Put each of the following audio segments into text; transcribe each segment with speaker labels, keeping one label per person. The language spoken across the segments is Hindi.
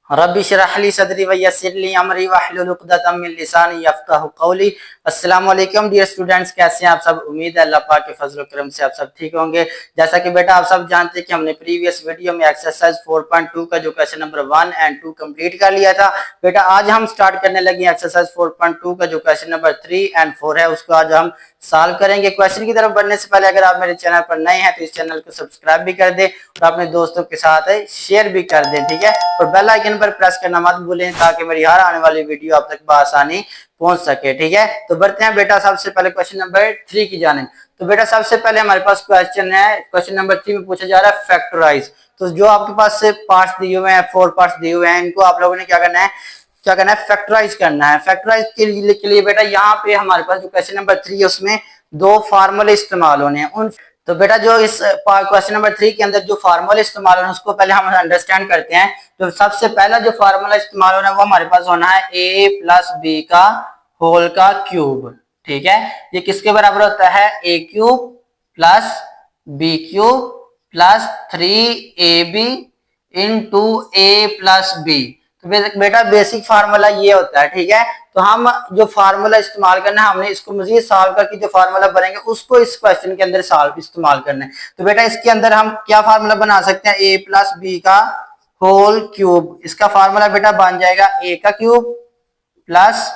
Speaker 1: रब्बि इश्रह ली सदरी व यस्सिर ली अमरी वहलुल उक़दतम मिन लिसानी यफ़क़हू क़ौली। अस्सलाम वालेकुम डियर स्टूडेंट्स, कैसे हैं आप सब। उम्मीद है अल्लाह पाक के फजल करम से आप सब ठीक होंगे। जैसा कि बेटा आप सब जानते हैं कि हमने प्रीवियस वीडियो में एक्सरसाइज 4.2 का जो क्वेश्चन नंबर 1 एंड 2 कंप्लीट कर लिया था। बेटा आज हम स्टार्ट करने लगे एक्सरसाइज 4.2 का जो क्वेश्चन नंबर 3 एंड 4 है, उसको आज हम सॉल्व करेंगे। क्वेश्चन की तरफ बढ़ने से पहले अगर आप मेरे चैनल पर नए हैं तो इस चैनल को सब्सक्राइब भी कर दें और अपने दोस्तों के साथ शेयर भी कर दें, ठीक है। और बेल आइकन पर प्रेस करना मत भूलें ताकि मेरी हर आने वाली वीडियो आप तक बआसानी पहुंच सके, ठीक है। तो बढ़ते हैं बेटा सबसे पहले क्वेश्चन नंबर 3 की जानिब। तो बेटा सबसे पहले हमारे पास क्वेश्चन है, क्वेश्चन नंबर 3 में पूछा जा रहा है फैक्टराइज। तो जो आपके पास से पार्ट्स दिए हुए हैं, 4 पार्ट्स दिए हुए हैं, इनको आप लोगों ने क्या करना है, फैक्टराइज करना है। फैक्टराइज के लिए बेटा यहाँ पे हमारे पास जो क्वेश्चन नंबर 3 है उसमें दो फार्मूले इस्तेमाल होने हैं। उन तो बेटा जो इस क्वेश्चन नंबर 3 के अंदर जो फार्मूला इस्तेमाल होना है उसको पहले हम अंडरस्टैंड करते हैं। तो सबसे पहला जो फार्मूला इस्तेमाल होना है वो हमारे पास होना है a प्लस बी का होल का क्यूब, ठीक है। ये किसके बराबर होता है, a cube plus B cube plus 3ab into a plus B. तो बेटा बेसिक फार्मूला ये होता है, ठीक है। तो हम जो फार्मूला इस्तेमाल करना है, हमने इसको मजीद सॉल्व करके जो फार्मूला बनेंगे उसको इस क्वेश्चन के अंदर सॉल्व इस्तेमाल करना है। तो बेटा इसके अंदर हम क्या फार्मूला बना सकते हैं, a प्लस बी का होल क्यूब। इसका फार्मूला बेटा बन जाएगा a का cube plus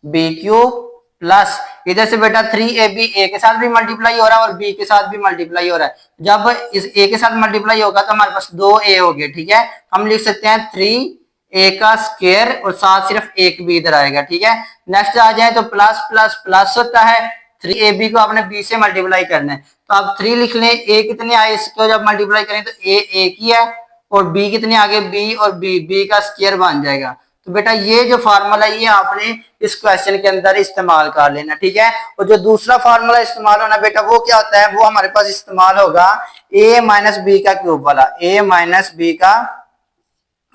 Speaker 1: B cube plus इधर से बेटा 3ab a के साथ भी मल्टीप्लाई हो रहा है और b के साथ भी मल्टीप्लाई हो रहा है। जब इस a के साथ मल्टीप्लाई होगा तो हमारे पास 2a हो गए, ठीक है। हम लिख सकते हैं 3a का स्क्वायर और साथ सिर्फ एक भी इधर आएगा, ठीक है। नेक्स्ट आ जाए तो प्लस प्लस प्लस होता है, 3ab को आपने b से मल्टीप्लाई करना है। तो आप 3 लिख लें, a कितने आए इसको जब मल्टीप्लाई करें तो a एक ही है और b कितने आगे b और b का स्क्वायर बन जाएगा। तो बेटा ये जो फार्मूला ये आपने इस क्वेश्चन के अंदर इस्तेमाल कर लेना, ठीक है। और जो दूसरा फार्मूला इस्तेमाल होना बेटा वो क्या होता है, वो हमारे पास इस्तेमाल होगा a माइनस बी का क्यूब वाला, a माइनस बी का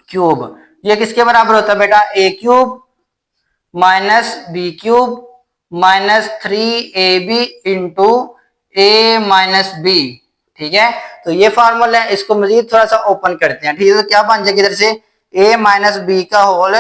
Speaker 1: क्यूब। ये किसके बराबर होता है बेटा, a cube minus B cube minus 3ab into a minus B, ठीक है। तो ये फार्मूला है, इसको मजीद थोड़ा सा ओपन करते हैं, ठीक है। तो क्या बन जाएगा इधर से a माइनस बी का होल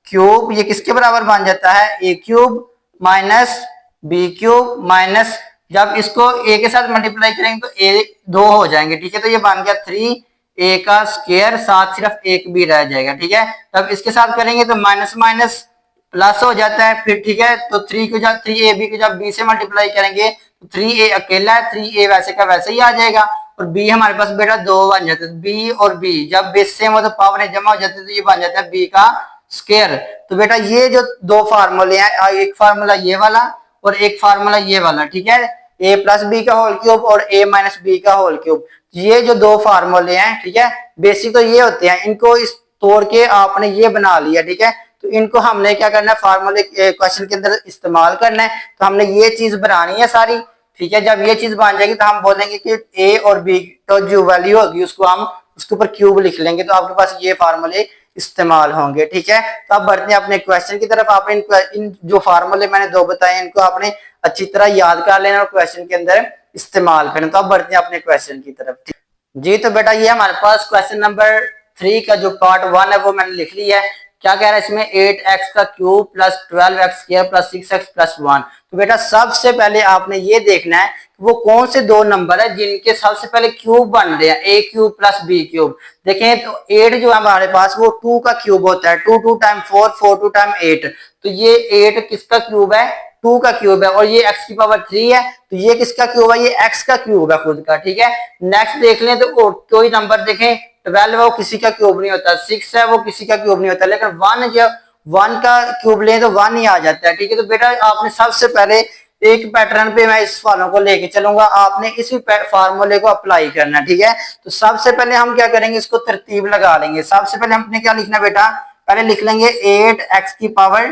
Speaker 1: क्यूब, ये किसके बराबर बन जाता है, a cube minus B cube minus, जब इसको a के साथ मल्टीप्लाई करेंगे तो a 2 हो जाएंगे, ठीक है। तो ये बन गया 3a का स्क्वायर, साथ सिर्फ एक भी रह जाएगा, ठीक है। तब इसके साथ करेंगे तो माइनस माइनस प्लस हो जाता है फिर, ठीक है। तो 3ab को जब b से मल्टीप्लाई करेंगे तो 3a अकेला है, 3a वैसे का वैसे ही आ जाएगा और b हमारे पास बेटा 2 बन जाता है। b और b जब बेस सेम हो तो पावर जमा हो जाते हैं, तो ये बन जाता है b का स्क्वायर। तो बेटा ये जो दो फार्मूले हैं, एक फार्मूला ये वाला और एक फार्मूला ये वाला, ठीक है। a प्लस बी का होल क्यूब और a माइनस बी का होल क्यूब, ये जो दो फार्मूले हैं, ठीक है। बेसिक तो ये होते हैं, इनको इस तोड़ के आपने ये बना लिया, ठीक है। तो इनको हमने क्या करना है, फार्मूले क्वेश्चन के अंदर इस्तेमाल करना है। तो हमने ये चीज बनानी है सारी, ठीक है। जब ये चीज बन जाएगी तो हम बोलेंगे कि a और b तो जो वैल्यू होगी उसको हम उसके ऊपर क्यूब लिख लेंगे, तो आपके पास ये फार्मूले इस्तेमाल होंगे, ठीक है। तो अब बढ़ते हैं अपने क्वेश्चन की तरफ। आपने इन जो फार्मूले मैंने दो बताए इनको आपने अच्छी तरह याद कर लेना और क्वेश्चन के अंदर इस्तेमाल करना। तो अब बढ़ते हैं अपने क्वेश्चन की तरफ जी। तो बेटा ये हमारे पास क्वेश्चन नंबर 3 का जो पार्ट 1 है वो मैंने लिख लिया है। क्या कह रहा है इसमें, 8x का cube plus 12x square plus 6x plus 1। तो बेटा सबसे पहले आपने ये देखना है वो कौन से दो नंबर है जिनके सबसे पहले क्यूब बन रहे हैं, a cube plus b cube. देखें तो 8 जो है हमारे पास वो 2 का क्यूब होता है, 2 2 टाइम 4 4 2 टाइम 8। तो ये 8 किसका क्यूब है, 2 का क्यूब है और ये x की पावर 3 है, तो ये किसका क्यूब है, ये x का क्यूब है खुद का, ठीक है। नेक्स्ट देख लें तो कोई नंबर देखें, 12 है वो किसी का क्यूब नहीं होता, 6 है वो किसी का क्यूब नहीं होता, लेकिन 1 जो 1 का क्यूब लें तो 1 ही आ जाता है, ठीक है। तो बेटा आपने सबसे पहले एक पैटर्न पे मैं इस वालों को लेके चलूंगा, आपने इसी फार्मूले को अप्लाई करना, ठीक है। तो सबसे पहले हम क्या करेंगे, इसको तरतीब लगा लेंगे। सबसे पहले हमने क्या लिखना बेटा, पहले लिख लेंगे 8x की पावर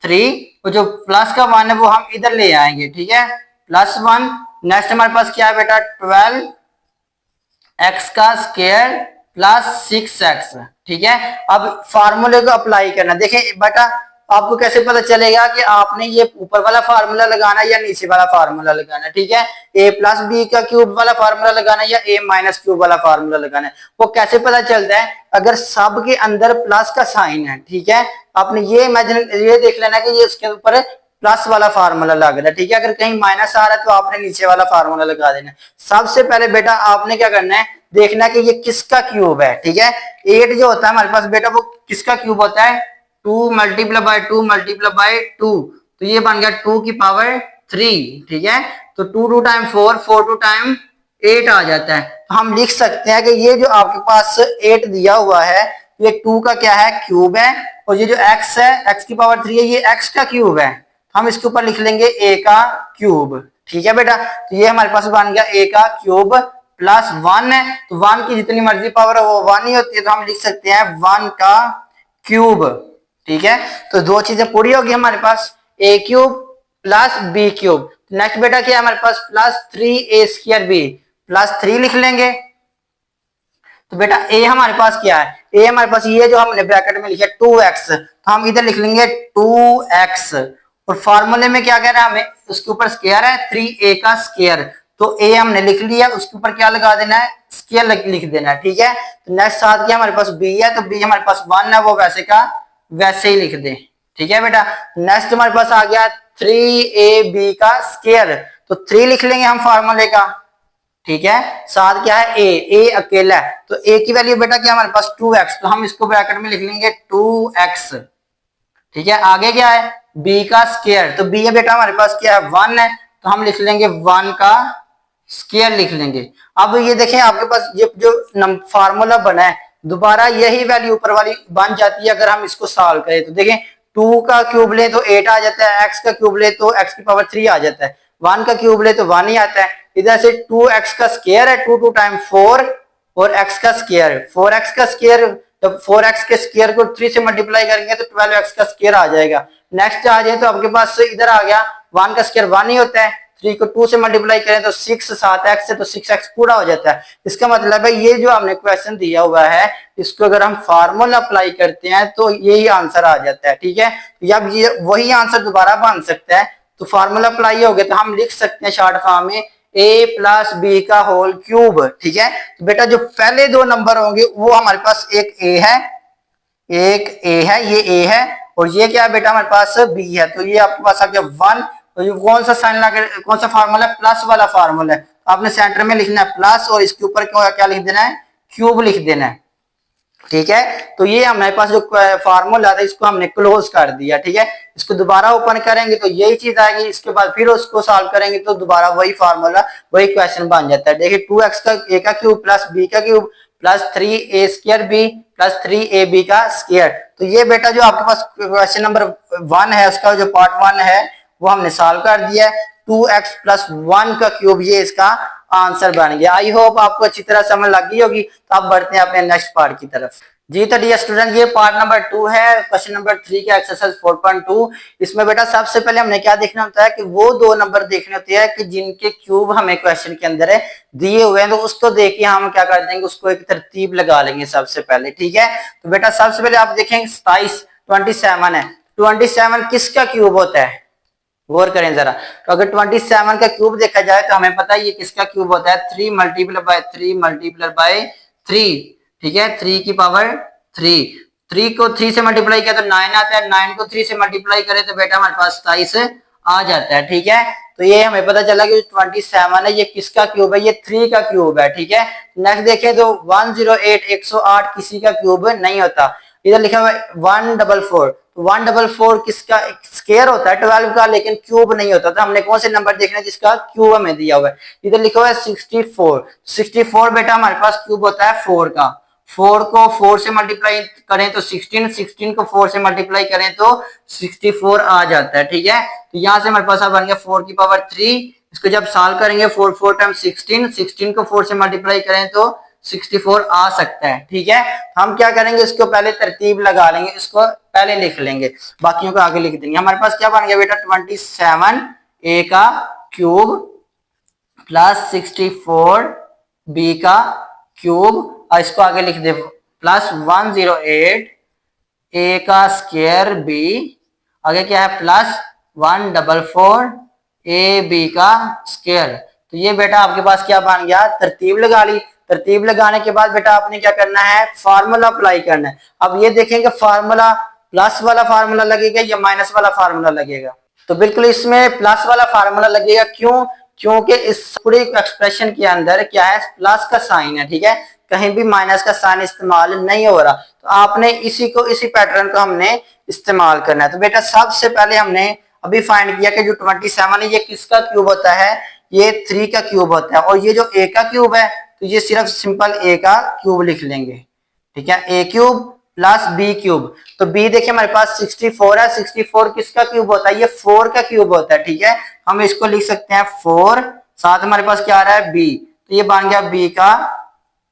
Speaker 1: 3 और जो प्लस का 1 है वो हम इधर ले आएंगे, ठीक है, प्लस 1। नेक्स्ट हमारे पास क्या है बेटा, 12x का स्क्वायर प्लस 6x, ठीक है। अब फार्मूले को अप्लाई करना। देखें बेटा आपको कैसे पता चलेगा कि आपने ये ऊपर वाला फार्मूला लगाना या नीचे वाला फार्मूला लगाना, ठीक है। a प्लस बी का क्यूब वाला फार्मूला लगाना या a माइनस क्यूब वाला फार्मूला लगाना है, वो कैसे पता चलता है, अगर सब के अंदर प्लस का साइन है, ठीक है, आपने ये इमेजिन ये देख लेना कि ये उसके ऊपर प्लस वाला फार्मूला लग रहा है, ठीक है। अगर कहीं माइनस आ रहा है तो आपने नीचे वाला फार्मूला लगा देना। सबसे पहले बेटा आपने क्या करना है, देखना है कि ये किसका क्यूब है, ठीक है। 8 जो होता है हमारे पास बेटा वो किसका क्यूब होता है, 2 मल्टीप्लाई बाय 2 मल्टीप्लाई बाय 2, तो ये बन गया 2 की पावर 3, ठीक है। तो 2 2 टाइम 4, 4 2 टाइम 8 आ जाता है। तो हम लिख सकते हैं कि ये जो आपके पास 8 दिया हुआ है ये 2 का क्या है, क्यूब है, और ये जो x है, x की पावर 3 है, ये x का क्यूब है। हम इसके ऊपर लिख लेंगे a का क्यूब, ठीक है बेटा। तो ये हमारे पास बन गया a का क्यूब प्लस 1 है, तो 1 की जितनी मर्जी पावर है वो 1 ही होती है, तो हम लिख सकते हैं 1 का क्यूब, ठीक है। तो दो चीजें पूरी होगी हमारे पास, a cube plus b cube. Next बेटा क्या है हमारे पास, प्लस 3a² b, प्लस 3 लिख लेंगे। तो बेटा a हमारे पास क्या है, a हमारे पास ये जो हमने ब्रैकेट में लिखा 2x, तो हम इधर लिख लेंगे 2x, और फार्मूले में क्या कह रहा है हमें, उसके ऊपर स्क्वायर है 3a का स्क्वायर, तो a हमने लिख लिया, उसके ऊपर क्या लगा देना है, स्क्वायर लिख देना है, ठीक है। तो नेक्स्ट साथ क्या हमारे पास b है, तो b हमारे पास 1 है, वो वैसे का वैसे ही लिख दे, ठीक है बेटा। नेक्स्ट हमारे पास आ गया 3ab का स्क्वायर, तो 3 लिख लेंगे हम फार्मूले का, ठीक है। साथ क्या है a अकेला है, तो a की वैल्यू बेटा क्या हमारे पास 2x, तो हम इसको ब्रैकेट में लिख लेंगे 2x, ठीक है। आगे क्या है b का स्क्वायर, तो b है बेटा हमारे पास क्या है 1 है, तो हम लिख लेंगे 1 का स्क्वायर लिख लेंगे। अब ये देखें आपके पास ये जो फार्मूला बना है दोबारा यही वैल्यू ऊपर वाली बन जाती है अगर हम इसको सॉल्व करें। तो देखें 2 का क्यूब ले तो 8 आ जाता है, x का क्यूब ले तो x की पावर 3 आ जाता है, 1 का क्यूब ले तो 1 ही आता है। इधर से 2x का स्क्वायर है, 2 2 टाइम 4, और x का स्क्वायर 4x का स्क्वायर, जब 4x के स्क्वायर को 3 से मल्टीप्लाई करेंगे तो 12x का स्क्वायर आ जाएगा। नेक्स्ट आ जाए तो आपके पास इधर आ गया 1 का स्क्वायर 1 ही होता है, 3 को 2 से मल्टीप्लाई करें तो 6, 7x है तो 6x पूरा हो जाता है। इसका मतलब है ये जो हमने क्वेश्चन दिया हुआ है इसको अगर हम फार्मूला अप्लाई करते हैं तो यही आंसर आ जाता है, ठीक है। अब ये वही आंसर दोबारा बन सकता है, तो फार्मूला अप्लाई हो गया तो हम लिख सकते हैं शॉर्ट फॉर्म में a प्लस बी का होल क्यूब, ठीक है। तो बेटा जो पहले दो नंबर होंगे वो हमारे पास एक a है, ये a है, और ये क्या है बेटा हमारे पास b है, तो ये आपके पास आ गया 1। तो ये कौन सा साइन लगा, कौन सा फार्मूला है, प्लस वाला फार्मूला है, आपने सेंटर में लिखना है प्लस, और इसके ऊपर क्या लिख देना है, क्यूब लिख देना है, ठीक है। तो ये हमारे पास जो फार्मूला था इसको हमने क्लोज कर दिया, ठीक है। इसको दोबारा ओपन करेंगे तो यही चीज आएगी, इसके बाद फिर उसको सॉल्व करेंगे तो दोबारा वही फार्मूला वही क्वेश्चन बन जाता है। देखिए 2x का a का क्यूब प्लस b का cube plus 3a² b plus 3ab का स्क्वायर। तो ये बेटा जो आपके पास क्वेश्चन नंबर 1 है उसका जो पार्ट 1 है वो हमने सॉल्व कर दिया है। 2x प्लस 1 का क्यूब ये इसका आंसर बन गया। आई होप आपको अच्छी तरह समझ लग गई होगी। तो अब बढ़ते हैं अपने नेक्स्ट पार्ट की तरफ। जी तो डियर स्टूडेंट ये पार्ट नंबर 2 है, क्वेश्चन नंबर 3 का एक्सरसाइज 4.2। इसमें बेटा सबसे पहले हमने क्या देखना होता है कि वो दो नंबर देखने होते हैं कि जिनके क्यूब हमें क्वेश्चन के अंदर है दिए हुए हैं, तो उसको देख के हम क्या कर देंगे, उसको एक तरतीब लगा लेंगे सबसे पहले, ठीक है। तो बेटा सबसे पहले आप देखेंगे 27 है, 27 किसका क्यूब होता है, गौर करें जरा। तो अगर 27 का क्यूब देखा जाए तो हमें पता है ये किसका क्यूब होता है, 3 मल्टीप्लाई बाय 3 मल्टीप्लाई बाय 3, ठीक है, 3 की पावर 3। 3 को 3 से मल्टीप्लाई किया तो 9 आता है, 9 को 3 से मल्टीप्लाई करें तो बेटा हमारे पास 27 आ जाता है, ठीक है। तो ये हमें पता चला कि 27 है ये किसका क्यूब है, ये 3 का क्यूब है, ठीक है। नेक्स्ट देखें तो 108 108 किसी का क्यूब नहीं होता। इधर लिखा हुआ है 144, 144 किसका स्क्वायर होता है 12 का, लेकिन क्यूब नहीं होता। तो हमने कौन से नंबर देखना है जिसका क्यूब हमें दिया हुआ है। इधर लिखा हुआ है 64 बेटा हमारे पास क्यूब होता है 4 का। 4 को 4 से मल्टीप्लाई करें तो 16 को 4 से मल्टीप्लाई करें तो 64 आ जाता है, ठीक है। तो यहाँ से हमारे पास बन गया 4 की पावर 3। इसको जब सॉल्व करेंगे 4 टाइम्स 16 को 4 से मल्टीप्लाई करें तो 64 आ सकता है, ठीक है। हम क्या करेंगे इसको पहले तरतीब लगा लेंगे, इसको पहले लिख लेंगे, बाकियों को आगे लिख देंगे। हमारे पास क्या बन गया बेटा 27 a का क्यूब प्लस 64 b का क्यूब, और इसको आगे लिख दे प्लस 108 a का स्क्वायर b, आगे क्या है प्लस 144 a b का स्क्वायर। तो ये बेटा आपके पास क्या बन गया, तरतीब लगा ली। तरतीब लगाने के बाद बेटा आपने क्या करना है, फार्मूला अप्लाई करना है। अब ये देखेंगे फार्मूला प्लस वाला फार्मूला लगेगा या माइनस वाला फार्मूला लगेगा। तो बिल्कुल इसमें प्लस वाला फार्मूला लगेगा, क्यों? क्योंकि इस पूरे एक्सप्रेशन के अंदर क्या है, प्लस का साइन है, ठीक है, कहीं भी माइनस का साइन इस्तेमाल नहीं हो रहा। तो आपने इसी पैटर्न को हमने इस्तेमाल करना है। तो बेटा सबसे पहले हमने अभी फाइंड किया कि जो 27 है ये किसका क्यूब होता है, ये 3 का क्यूब होता है। और ये जो a का क्यूब है तो ये सिर्फ सिंपल a का क्यूब लिख लेंगे, ठीक है, a cube plus b cube. तो b देखिए हमारे पास 64 है, 64 किसका क्यूब होता है, ये 4 का क्यूब होता है, ठीक है। हम इसको लिख सकते हैं 4, साथ हमारे पास क्या आ रहा है b, तो ये बन गया b का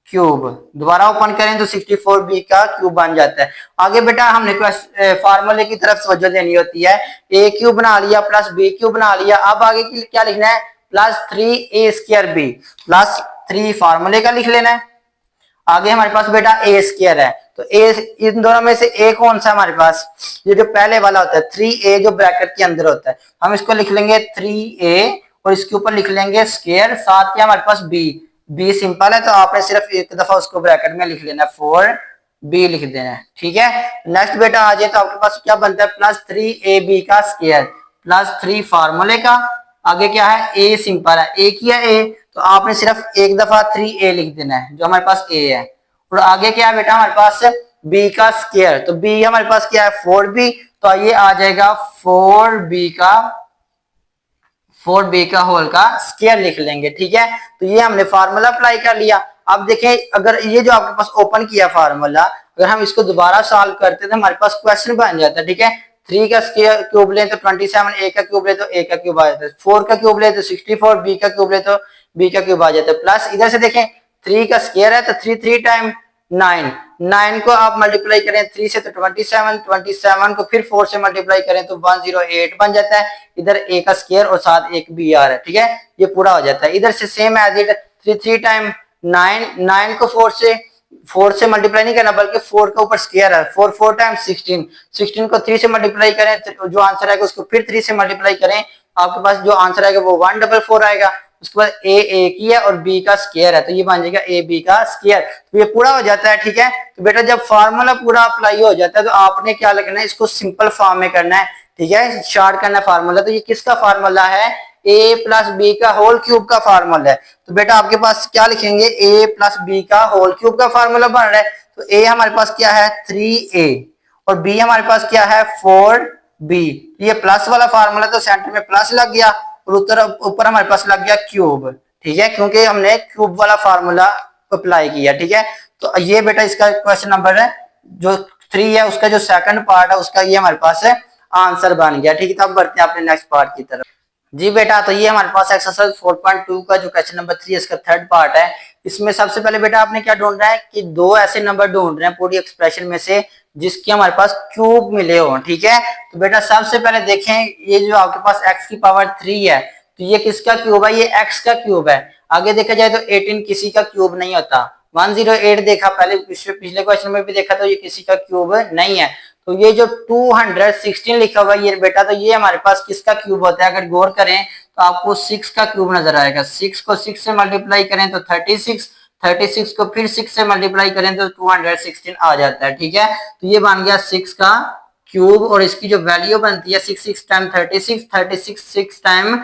Speaker 1: क्यूब। दोबारा ओपन करें तो 64b का क्यूब बन जाता है। आगे बेटा हमने फार्मूले की तरफ तवज्जो देनी होती है। a क्यूब बना लिया प्लस b क्यूब बना लिया, अब आगे की क्या लिखना है, प्लस 3a² प्लस 3 फार्मूले का लिख लेना है। आगे हमारे पास बेटा a² है, तो a इन दोनों में से a कौन सा हमारे पास, ये जो पहले वाला होता है 3a जो ब्रैकेट के अंदर होता है, हम इसको लिख लेंगे 3a और इसके ऊपर लिख लेंगे स्क्वायर, साथ ही हमारे पास b सिंपल है तो आपने सिर्फ एक दफा उसको ब्रैकेट में लिख लेना है, 4b लिख देना है, ठीक है। नेक्स्ट बेटा आ जाए तो आपके पास क्या बनता है, प्लस 3ab का स्क्वायर प्लस 3 फार्मूले का। आगे क्या है, a सिंपल है, a किया a तो आपने सिर्फ एक दफा 3a लिख देना है जो हमारे पास a है। और आगे क्या है बेटा हमारे पास b का स्क्वायर, तो b हमारे पास क्या है 4b, तो ये आ जाएगा 4b का होल का स्क्वायर लिख लेंगे, ठीक है। तो ये हमने फार्मूला अप्लाई कर लिया। अब देखें अगर ये जो आपके पास ओपन किया फार्मूला, अगर हम इसको दोबारा सॉल्व करते तो हमारे पास क्वेश्चन बन जाता है, ठीक है। 3 का स्क्वायर क्यूब ले तो 27, a का क्यूब ले तो a का क्यूब आ जाता है, 4 का क्यूब ले तो 64, b का क्यूब ले तो b का क्यूब आ जाता है। प्लस इधर से देखें 3 का स्क्वायर है तो 3 टाइम 9 को आप मल्टीप्लाई करें 3 से तो 27 को फिर 4 से मल्टीप्लाई करें तो 108 बन जाता है। इधर a का स्क्वायर और साथ एक b आ रहा है, ठीक है, ये पूरा हो जाता है। इधर से सेम एज इट 3 टाइम 9 को 4 से मल्टीप्लाई नहीं करना बल्कि 4 के ऊपर स्क्वायर है, 4 टाइम 16 को 3 से मल्टीप्लाई करें, जो आंसर आएगा उसको फिर 3 से मल्टीप्लाई करें, आपके पास जो आंसर आएगा वो 144 आएगा। उसके बाद a की है और b का स्क्वायर है तो ये बन जाएगा ab का स्क्वायर, तो ये पूरा हो जाता है, ठीक है। तो बेटा जब फार्मूला पूरा अप्लाई हो जाता है तो आपने क्या लिखना है, इसको सिंपल फॉर्म में करना है, ठीक है, शॉर्ट करना है फार्मूला। तो ये किसका फार्मूला है, a प्लस b का होल क्यूब का फार्मूला है। तो बेटा आपके पास क्या लिखेंगे, a प्लस b का होल क्यूब का फार्मूला बन रहा है। तो a हमारे पास क्या है 3a और b हमारे पास क्या है 4b, ये प्लस वाला फार्मूला तो सेंटर में प्लस लग गया और ऊपर हमारे पास लग गया क्यूब, ठीक है, क्योंकि हमने क्यूब वाला फार्मूला अप्लाई किया, ठीक है। तो ये बेटा इसका क्वेश्चन नंबर है जो 3 है, उसका जो सेकंड पार्ट है उसका ये हमारे पास आंसर बन गया, ठीक है। तो अब बढ़ते हैं अपने नेक्स्ट पार्ट की तरफ। जी बेटा, तो ये हमारे पास एक्सरसाइज 4.2 का जो क्वेश्चन नंबर 3 इसका थर्ड पार्ट है। इसमें सबसे पहले बेटा आपने क्या ढूंढना है कि दो ऐसे नंबर ढूंढ रहे हैं पूरी एक्सप्रेशन में से जिसके हमारे पास क्यूब मिले हो, ठीक है। तो बेटा सबसे पहले देखें ये जो आपके पास x की पावर 3 है तो ये किसका क्यूब है, ये x का क्यूब है। आगे देखा जाए तो 18 किसी का क्यूब नहीं होता, 108 देखा पहले पिछले क्वेश्चन में भी देखा तो ये किसी का क्यूब नहीं है। तो ये जो 216 लिखा हुआ है ये बेटा, तो ये हमारे पास किसका क्यूब होता है, अगर गौर करें तो आपको 6 का क्यूब नजर आएगा। 6 को 6 से मल्टीप्लाई करें तो 36 को फिर 6 से मल्टीप्लाई करें तो 216 आ जाता है, ठीक है। तो ये बन गया 6 का क्यूब और इसकी जो वैल्यू बनती है 6 टाइम 36 टाइम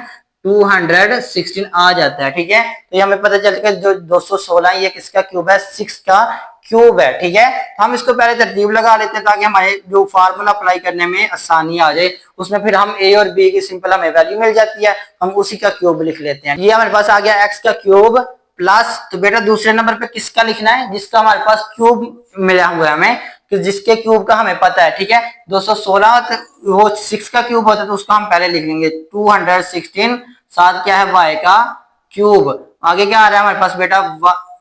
Speaker 1: 216 आ जाता है, ठीक है। तो ये हमें पता चल गया जो 216 ये किसका क्यूब है, 6 का क्यूब है, ठीक है। तो हम इसको पहले तरतीब लगा लेते हैं ताकि हमारे जो फार्मूला अप्लाई करने में आसानी आ जाए। उसमें फिर हम a और b की सिंपल हमें वैल्यू मिल जाती है, हम उसी का क्यूब लिख लेते हैं। ये हमारे पास आ गया x का क्यूब प्लस, तो बेटा दूसरे नंबर पे किसका लिखना है, जिसका हमारे पास क्यूब मिला हुआ है हमें, कि जिसके क्यूब का हमें पता है, ठीक है। 216 तो वो 6 का क्यूब होता है तो उसको हम पहले लिख लेंगे 216, साथ क्या है y का क्यूब। आगे क्या आ रहा है हमारे पास बेटा,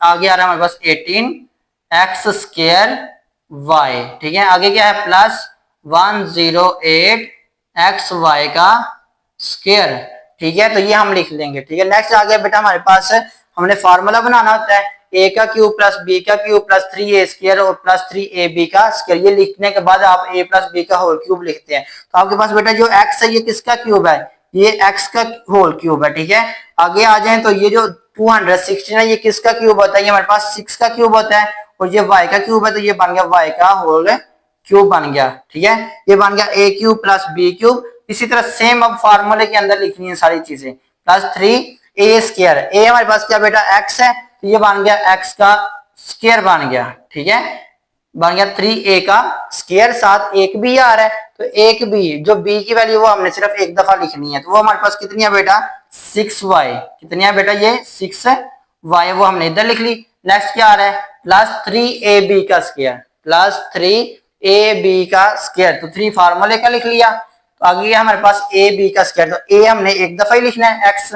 Speaker 1: आगे आ रहा है हमारे पास 18 x स्क्वायर y, ठीक है। आगे क्या है प्लस 108 x y का स्क्वायर, ठीक है। तो ये हम लिख लेंगे, ठीक है। नेक्स्ट आ गया बेटा हमारे पास हमने फार्मूला बनाना होता है a का क्यूब प्लस b का क्यूब प्लस 3a स्क्वायर और प्लस 3ab का स्क्वायर। ये लिखने के बाद आप a प्लस b का होल क्यूब लिखते हैं। तो आपके पास बेटा जो x है ये किसका क्यूब है, ये x का होल क्यूब है, ठीक है। आगे आ जाए तो ये जो 216 है ये किसका क्यूब होता है, ये हमारे पास 6 का क्यूब होता है, और ये y का क्यूब है तो ये बन गया y का होल क्यूब बन गया, ठीक है। ये बन गया a cube plus b cube. इसी तरह सेम अब फार्मूले के अंदर लिखनी है सारी चीजें, प्लस 3a स्क्वायर, a हमारे पास क्या बेटा x है, तो ये बन गया x का स्क्वायर बन गया, ठीक है, बन गया 3a का स्क्वायर, साथ एक भी आ रहा है तो एक b, जो b की वैल्यू वो हमने सिर्फ एक दफा लिखनी है, तो वो हमारे पास कितनी है बेटा 6y, कितनी है बेटा ये 6y, वो हमने इधर लिख ली। नेक्स्ट क्या आ रहा है प्लस 3ab का स्क्वायर, प्लस 3ab का स्क्वायर, तो 3 फार्मूले का लिख लिया। तो आगे हमारे पास ab का स्क्वायर, तो a हमने एक दफा ही लिखना है x,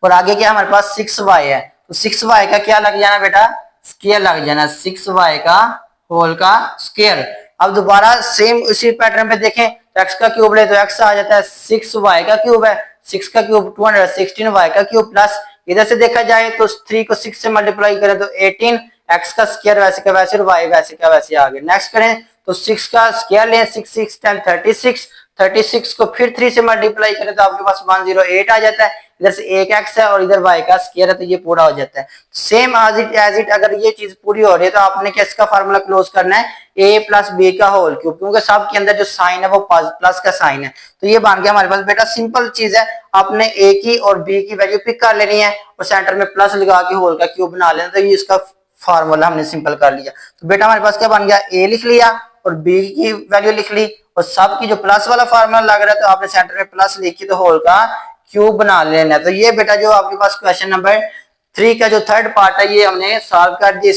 Speaker 1: और आगे क्या हमारे पास 6y है, तो 6y का क्या लग जाना बेटा स्क्वायर लग जाना, 6y का होल का स्क्वायर। अब दोबारा सेम उसी पैटर्न पे देखें तो x का क्यूब ले तो x आ जाता है 6y का क्यूब है, 6 का क्यूब 216y का क्यूब, प्लस इधर से देखा जाए तो 3 को 6 से मल्टीप्लाई करें तो 18, x का स्क्वायर वैसे का वैसे और y वैसे का वैसे आ गए। नेक्स्ट करें तो 6 का स्क्वायर लें, 6 6 10 36, 36 को फिर 3 से मल्टीप्लाई करें तो आपके पास 108 आ जाता है, इधर से एक x है और इधर y का स्क्वायर है तो ये पूरा हो जाता है। सेम एज इट अगर ये चीज पूरी हो रही है तो आपने किसका फार्मूला क्लोज करना है, a प्लस b का होल क्यूब, क्योंकि सब के अंदर जो साइन है वो प्लस का साइन है, तो ये बन गया हमारे पास बेटा सिंपल चीज है, आपने a की और b की वैल्यू पिक कर लेनी है और सेंटर में प्लस लगा के होल का क्यूब बना लेना, तो ये इसका फार्मूला हमने सिंपल कर लिया। तो बेटा हमारे पास क्या बन गया a लिख लिया और b की वैल्यू लिख ली, और सब की जो प्लस वाला फार्मूला लग रहा है तो आपने सेंटर में प्लस लिखी तो होल का क्यूब बना लेना है। तो ये बेटा जो आपके पास क्वेश्चन नंबर 3 का जो थर्ड पार्ट है ये हमने सॉल्व कर दिया।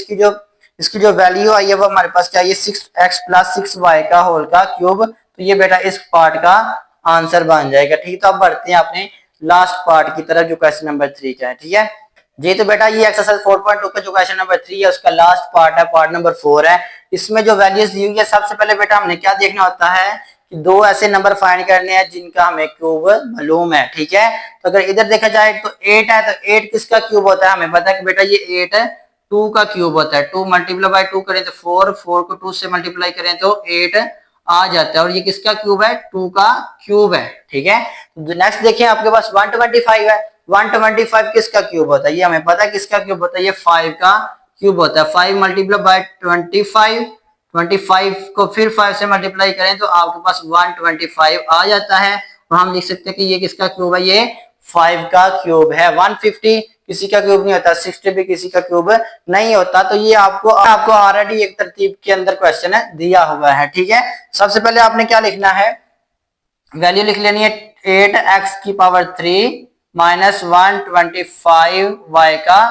Speaker 1: इसकी जो वैल्यू आई है वो हमारे पास क्या है, 6x प्लस 6y का होल का क्यूब, तो ये बेटा इस पार्ट का आंसर बन जाएगा, ठीक है। तो अब बढ़ते हैं अपने लास्ट पार्ट की तरफ जो क्वेश्चन नंबर 3 का है, ठीक है जी। तो बेटा ये एक्सरसाइज 4.2 का जो क्वेश्चन नंबर 3 है उसका लास्ट पार्ट है, पार्ट नंबर 4 है। इसमें जो वैल्यूज दी हुई है सबसे पहले बेटा हमने क्या देखना होता है कि दो ऐसे नंबर फाइंड करने हैं जिनका हमें क्यूब मालूम है, ठीक है। तो अगर इधर देखा जाए तो 8 है, तो 8 किसका क्यूब होता है हमें पता है कि बेटा ये 8 है 2 का क्यूब होता है, 2 मल्टीप्लाई बाय 2 करें तो 4, 4 को 2 से मल्टीप्लाई करें तो 8 आ जाता है, और ये किसका क्यूब है 2 का क्यूब है, ठीक है। तो नेक्स्ट देखिए आपके पास 125 है, 125 किसका क्यूब होता है, ये हमें पता है किसका क्यूब होता है, ये 5 का क्यूब होता है। 5 मल्टीप्लाई बाय 25, 25 को फिर 5 से मल्टीप्लाई करें तो आपके पास 125 आ जाता है, और हम लिख सकते हैं कि ये किसका क्यूब है, ये 5 का क्यूब है। 150 किसी का क्यूब नहीं होता, 60 भी किसी का क्यूब नहीं होता। तो ये आपको ऑलरेडी एक तरतीब के अंदर क्वेश्चन है दिया हुआ है, ठीक है। सबसे पहले आपने क्या लिखना है, वैल्यू लिख लेनी है 8x की पावर 3 माइनस 125y का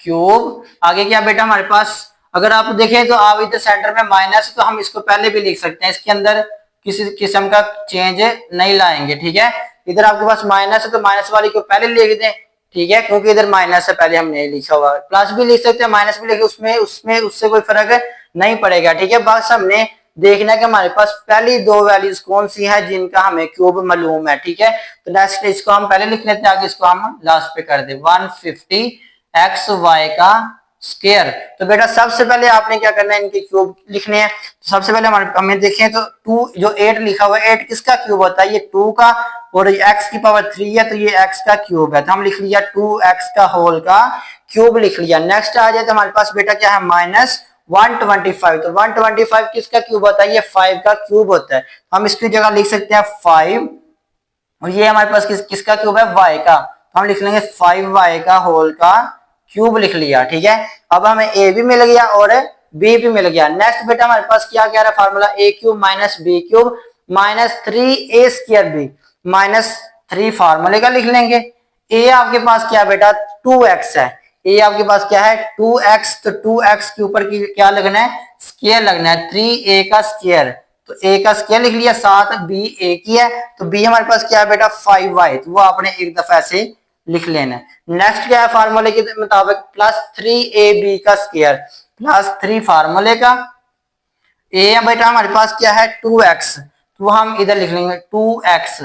Speaker 1: क्यूब। आगे क्या बेटा हमारे पास अगर आप देखें तो आप इधर सेंटर में माइनस, तो हम इसको पहले भी लिख सकते हैं, इसके अंदर किसी किस्म का चेंज नहीं लाएंगे, ठीक है। इधर आपके पास माइनस है तो माइनस वाली को पहले लिख दें, ठीक है, क्योंकि इधर माइनस है पहले हमने लिखा हुआ, प्लस भी लिख सकते हैं माइनस भी लिखे, उसमें उसमें उससे कोई फर्क नहीं पड़ेगा, ठीक है। बस हमने देखना है कि हमारे पास पहली दो वैल्यूज कौन सी है जिनका हमें क्यूब मालूम है, ठीक है। तो नेक्स्ट इसको हम पहले लिख लेते हैं, आगे इसको हम लास्ट पे कर दे 150xy का स्क्वायर। तो बेटा सबसे पहले आपने क्या करना है, इनके क्यूब लिखने हैं। तो सबसे पहले हमें देखें तो 2 जो 8 लिखा हुआ है 8 किसका क्यूब होता है, ये 2 का, और ये x की पावर 3 है तो ये x का क्यूब है, तो हम लिख लिया 2x का होल का क्यूब लिख लिया। नेक्स्ट आ जाए तो हमारे पास बेटा क्या है माइनस 125, तो 125 किसका क्यूब होता है, ये 5 का क्यूब होता है, हम इसकी जगह लिख सकते हैं 5, और ये हमारे पास किसका क्यूब है y का, तो हम लिख लेंगे 5y का होल का क्यूब लिख लिया, ठीक है। अब हमें a भी मिल गया और b भी मिल गया। नेक्स्ट बेटा हमारे पास क्या कह रहा है formula, a cube minus b cube minus 3a square b minus 3 फार्मूले का लिख लेंगे। a आपके पास क्या बेटा 2x है, a आपके पास क्या है 2x, तो 2x के ऊपर की क्या लगना है स्क्वायर लगना है, 3a का स्क्वायर, तो a का स्क्वायर लिख लिया, साथ b a की है, तो b हमारे पास क्या है बेटा 5y, तो वो आपने एक दफा ऐसे लिख लेना है। नेक्स्ट क्या है फार्मूले के मुताबिक प्लस 3ab का स्क्वायर, प्लस 3 फार्मूले का, a बेटा हमारे पास क्या है 2x, तो हम इधर लिख लेंगे 2x,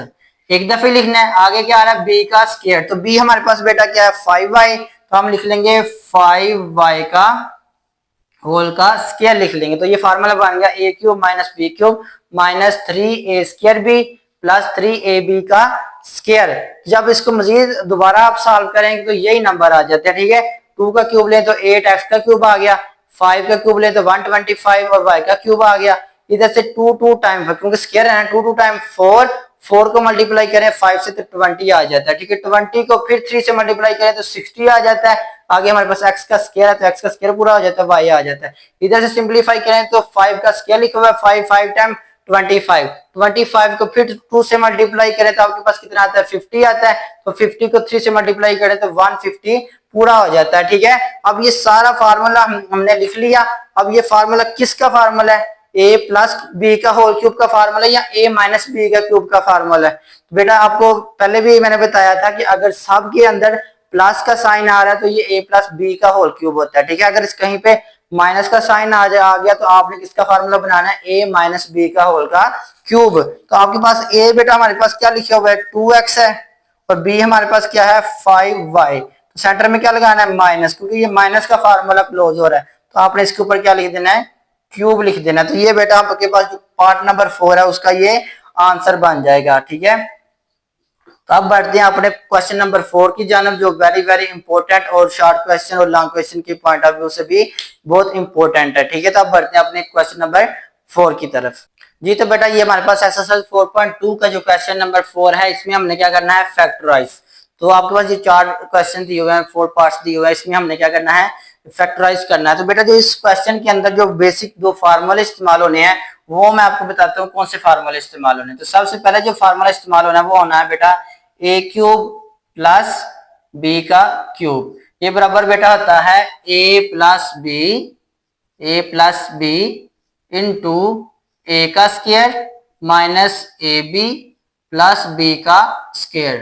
Speaker 1: एक दफे लिखना है। आगे क्या आ रहा है b का स्क्वायर, तो b हमारे पास बेटा क्या है 5y, तो हम लिख लेंगे 5y का होल का स्क्वायर लिख लेंगे। तो ये फार्मूला बन गया a cube minus b cube minus 3a square b plus 3ab का स्क्वायर। जब इसको मजीद दोबारा आप सॉल्व करेंगे तो यही नंबर आ जाते हैं, ठीक है। 2 का क्यूब लें तो 8x का क्यूब आ गया, 5 का क्यूब लें तो 125 और y का क्यूब आ गया। इधर से 2 टाइम, क्योंकि स्क्वायर है ना, 2 टाइम 4 को मल्टीप्लाई करें 5 से तो 20 आ जाता है, ठीक है। 20 को फिर 3 से मल्टीप्लाई करें तो 60 आ जाता है। आगे हमारे पास x का स्क्वायर है तो x का स्क्वायर पूरा हो जाता है, y आ जाता है। इधर से सिंपलीफाई करें तो 5 का स्क्वायर लिखा हुआ है, 5 टाइम 25 को फिर 2 से मल्टीप्लाई करें तो आपके पास कितना आता है, 50 आता है। तो 50 को 3 से मल्टीप्लाई करें तो 150 पूरा हो जाता है, ठीक है। अब ये सारा फार्मूला हमने लिख लिया। अब ये फार्मूला किसका फार्मूला है, a प्लस बी का होल क्यूब का फार्मूला या a माइनस बी का क्यूब का फार्मूला है। तो बेटा आपको पहले भी मैंने बताया था कि अगर सब के अंदर प्लस का साइन आ रहा है तो ये a प्लस बी का होल क्यूब होता है, ठीक है। अगर इस कहीं पे माइनस का साइन आ गया तो आपने किसका फार्मूला बनाना है, a माइनस बी का होल का क्यूब। तो आपके पास a बेटा हमारे पास क्या लिखा हुआ है, 2x है, और b हमारे पास क्या है, 5y। तो सेंटर में क्या लगाना है, माइनस, क्योंकि ये माइनस का फार्मूला क्लोज हो रहा है तो आपने इसके ऊपर क्या लिख देना है, क्यूब लिख देना। तो ये बेटा आपके पास जो पार्ट नंबर 4 है उसका ये आंसर बन जाएगा, ठीक है। तो अब बढ़ते हैं अपने क्वेश्चन नंबर 4 की जानब, जो वेरी वेरी इंपॉर्टेंट और शॉर्ट क्वेश्चन और लॉन्ग क्वेश्चन के पॉइंट ऑफ व्यू से भी बहुत इंपॉर्टेंट है, ठीक है। तो अब बढ़ते हैं अपने क्वेश्चन नंबर 4 की तरफ। जी तो बेटा ये हमारे पास SSL 4.2 का जो क्वेश्चन नंबर 4 है, इसमें हमने क्या करना है, फैक्टराइज। तो आपके पास ये 4 क्वेश्चन दिए हुए हैं, 4 पार्ट्स दिए हुए हैं, इसमें हमने क्या करना है, फैक्टराइज करना है। तो बेटा जो इस क्वेश्चन के अंदर जो बेसिक 2 फार्मूले इस्तेमाल होने हैं वो मैं आपको बताता हूँ कौन से फार्मूले इस्तेमाल होने हैं। तो सबसे पहले जो फार्मूला इस्तेमाल होना है वो होना है बेटा a क्यूब प्लस b का क्यूब। ये बराबर बेटा होता है a plus B into a का square minus ab plus b का स्क्वायर।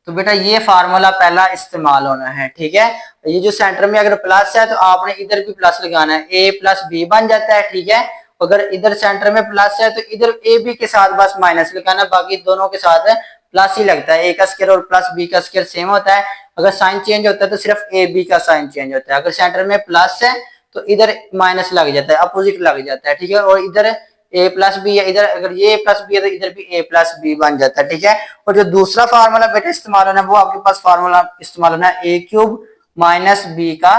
Speaker 1: तो बेटा ये फार्मूला पहला इस्तेमाल होना है, ठीक है। ये जो सेंटर में अगर प्लस है तो आपने इधर भी प्लस लगाना है, a प्लस बी बन जाता है, ठीक है। अगर इधर सेंटर में प्लस है तो इधर ए बी के साथ बस माइनस लगाना, बाकी दोनों के साथ प्लस ही लगता है। ए का स्क्वायर और प्लस बी का स्क्वायर सेम होता है। अगर साइन चेंज होता है तो सिर्फ ए बी का साइन चेंज होता है। अगर सेंटर में प्लस है तो इधर माइनस लग जाता है, अपोजिट लग जाता है, ठीक है। और इधर ए प्लस बी है, इधर अगर ये प्लस बी है तो इधर भी ए प्लस बी बन जाता है, ठीक है। और जो दूसरा फार्मूला बेटा इस्तेमाल होना है वो आपके पास फार्मूला इस्तेमाल होना है ए क्यूब माइनस बी का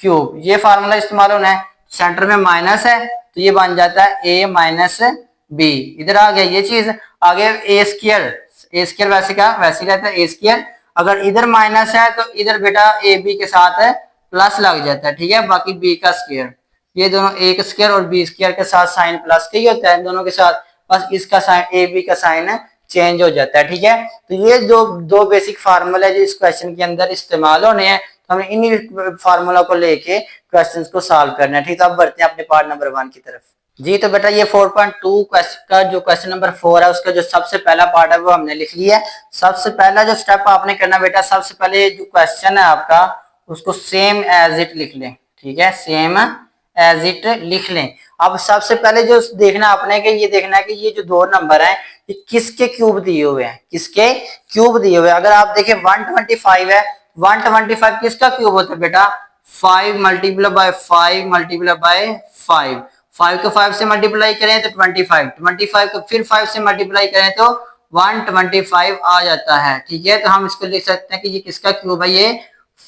Speaker 1: क्यूब। ये फार्मूला इस्तेमाल होना है, सेंटर में माइनस है तो ये बन जाता है ए माइनस बी। इधर आ गया ये चीज, आगे ए स्क्वायर वैसे का वैसे रहता है, ए स्क्वायर। अगर इधर माइनस है तो इधर बेटा ए बी के साथ प्लस लग जाता है, ठीक है। बाकी बी का स्क्वायर, ये दोनों ए का स्क्वायर और बी स्क्वायर के साथ साइन प्लस का ही होता है दोनों के साथ, बस इसका साइन ए बी का साइन चेंज हो जाता है, ठीक है। तो ये जो 2 बेसिक फार्मूला जो इस क्वेश्चन के अंदर इस्तेमाल होने हैं, तो हमें इन्हीं फार्मूला को लेके क्वेश्चंस को सॉल्व करना है, ठीक है। अब बढ़ते हैं अपने पार्ट नंबर 1 की तरफ। जी तो बेटा ये 4.2 का जो क्वेश्चन नंबर 4 है उसका जो सबसे पहला पार्ट है वो हमने लिख लिया है। सबसे पहला जो स्टेप आपने करना बेटा, सबसे पहले जो क्वेश्चन है आपका उसको सेम एज इट लिख लें, ठीक है, सेम एज इट लिख लें। अब सबसे पहले जो देखना आपने कि ये देखना है कि ये जो 2 नंबर हैं ये किसके क्यूब दिए हुए हैं, किसके क्यूब दिए हुए हैं। अगर आप देखें 125 है, 125 किसका क्यूब होता है बेटा, 5 मल्टीप्लाई बाय 5 मल्टीप्लाई बाय 5। 5 को 5 से मल्टीप्लाई करें तो 25, 25 को फिर 5 से मल्टीप्लाई करें तो 125 आ जाता है, ठीक है। तो हम इसको लिख सकते हैं कि ये किसका क्यूब है, ये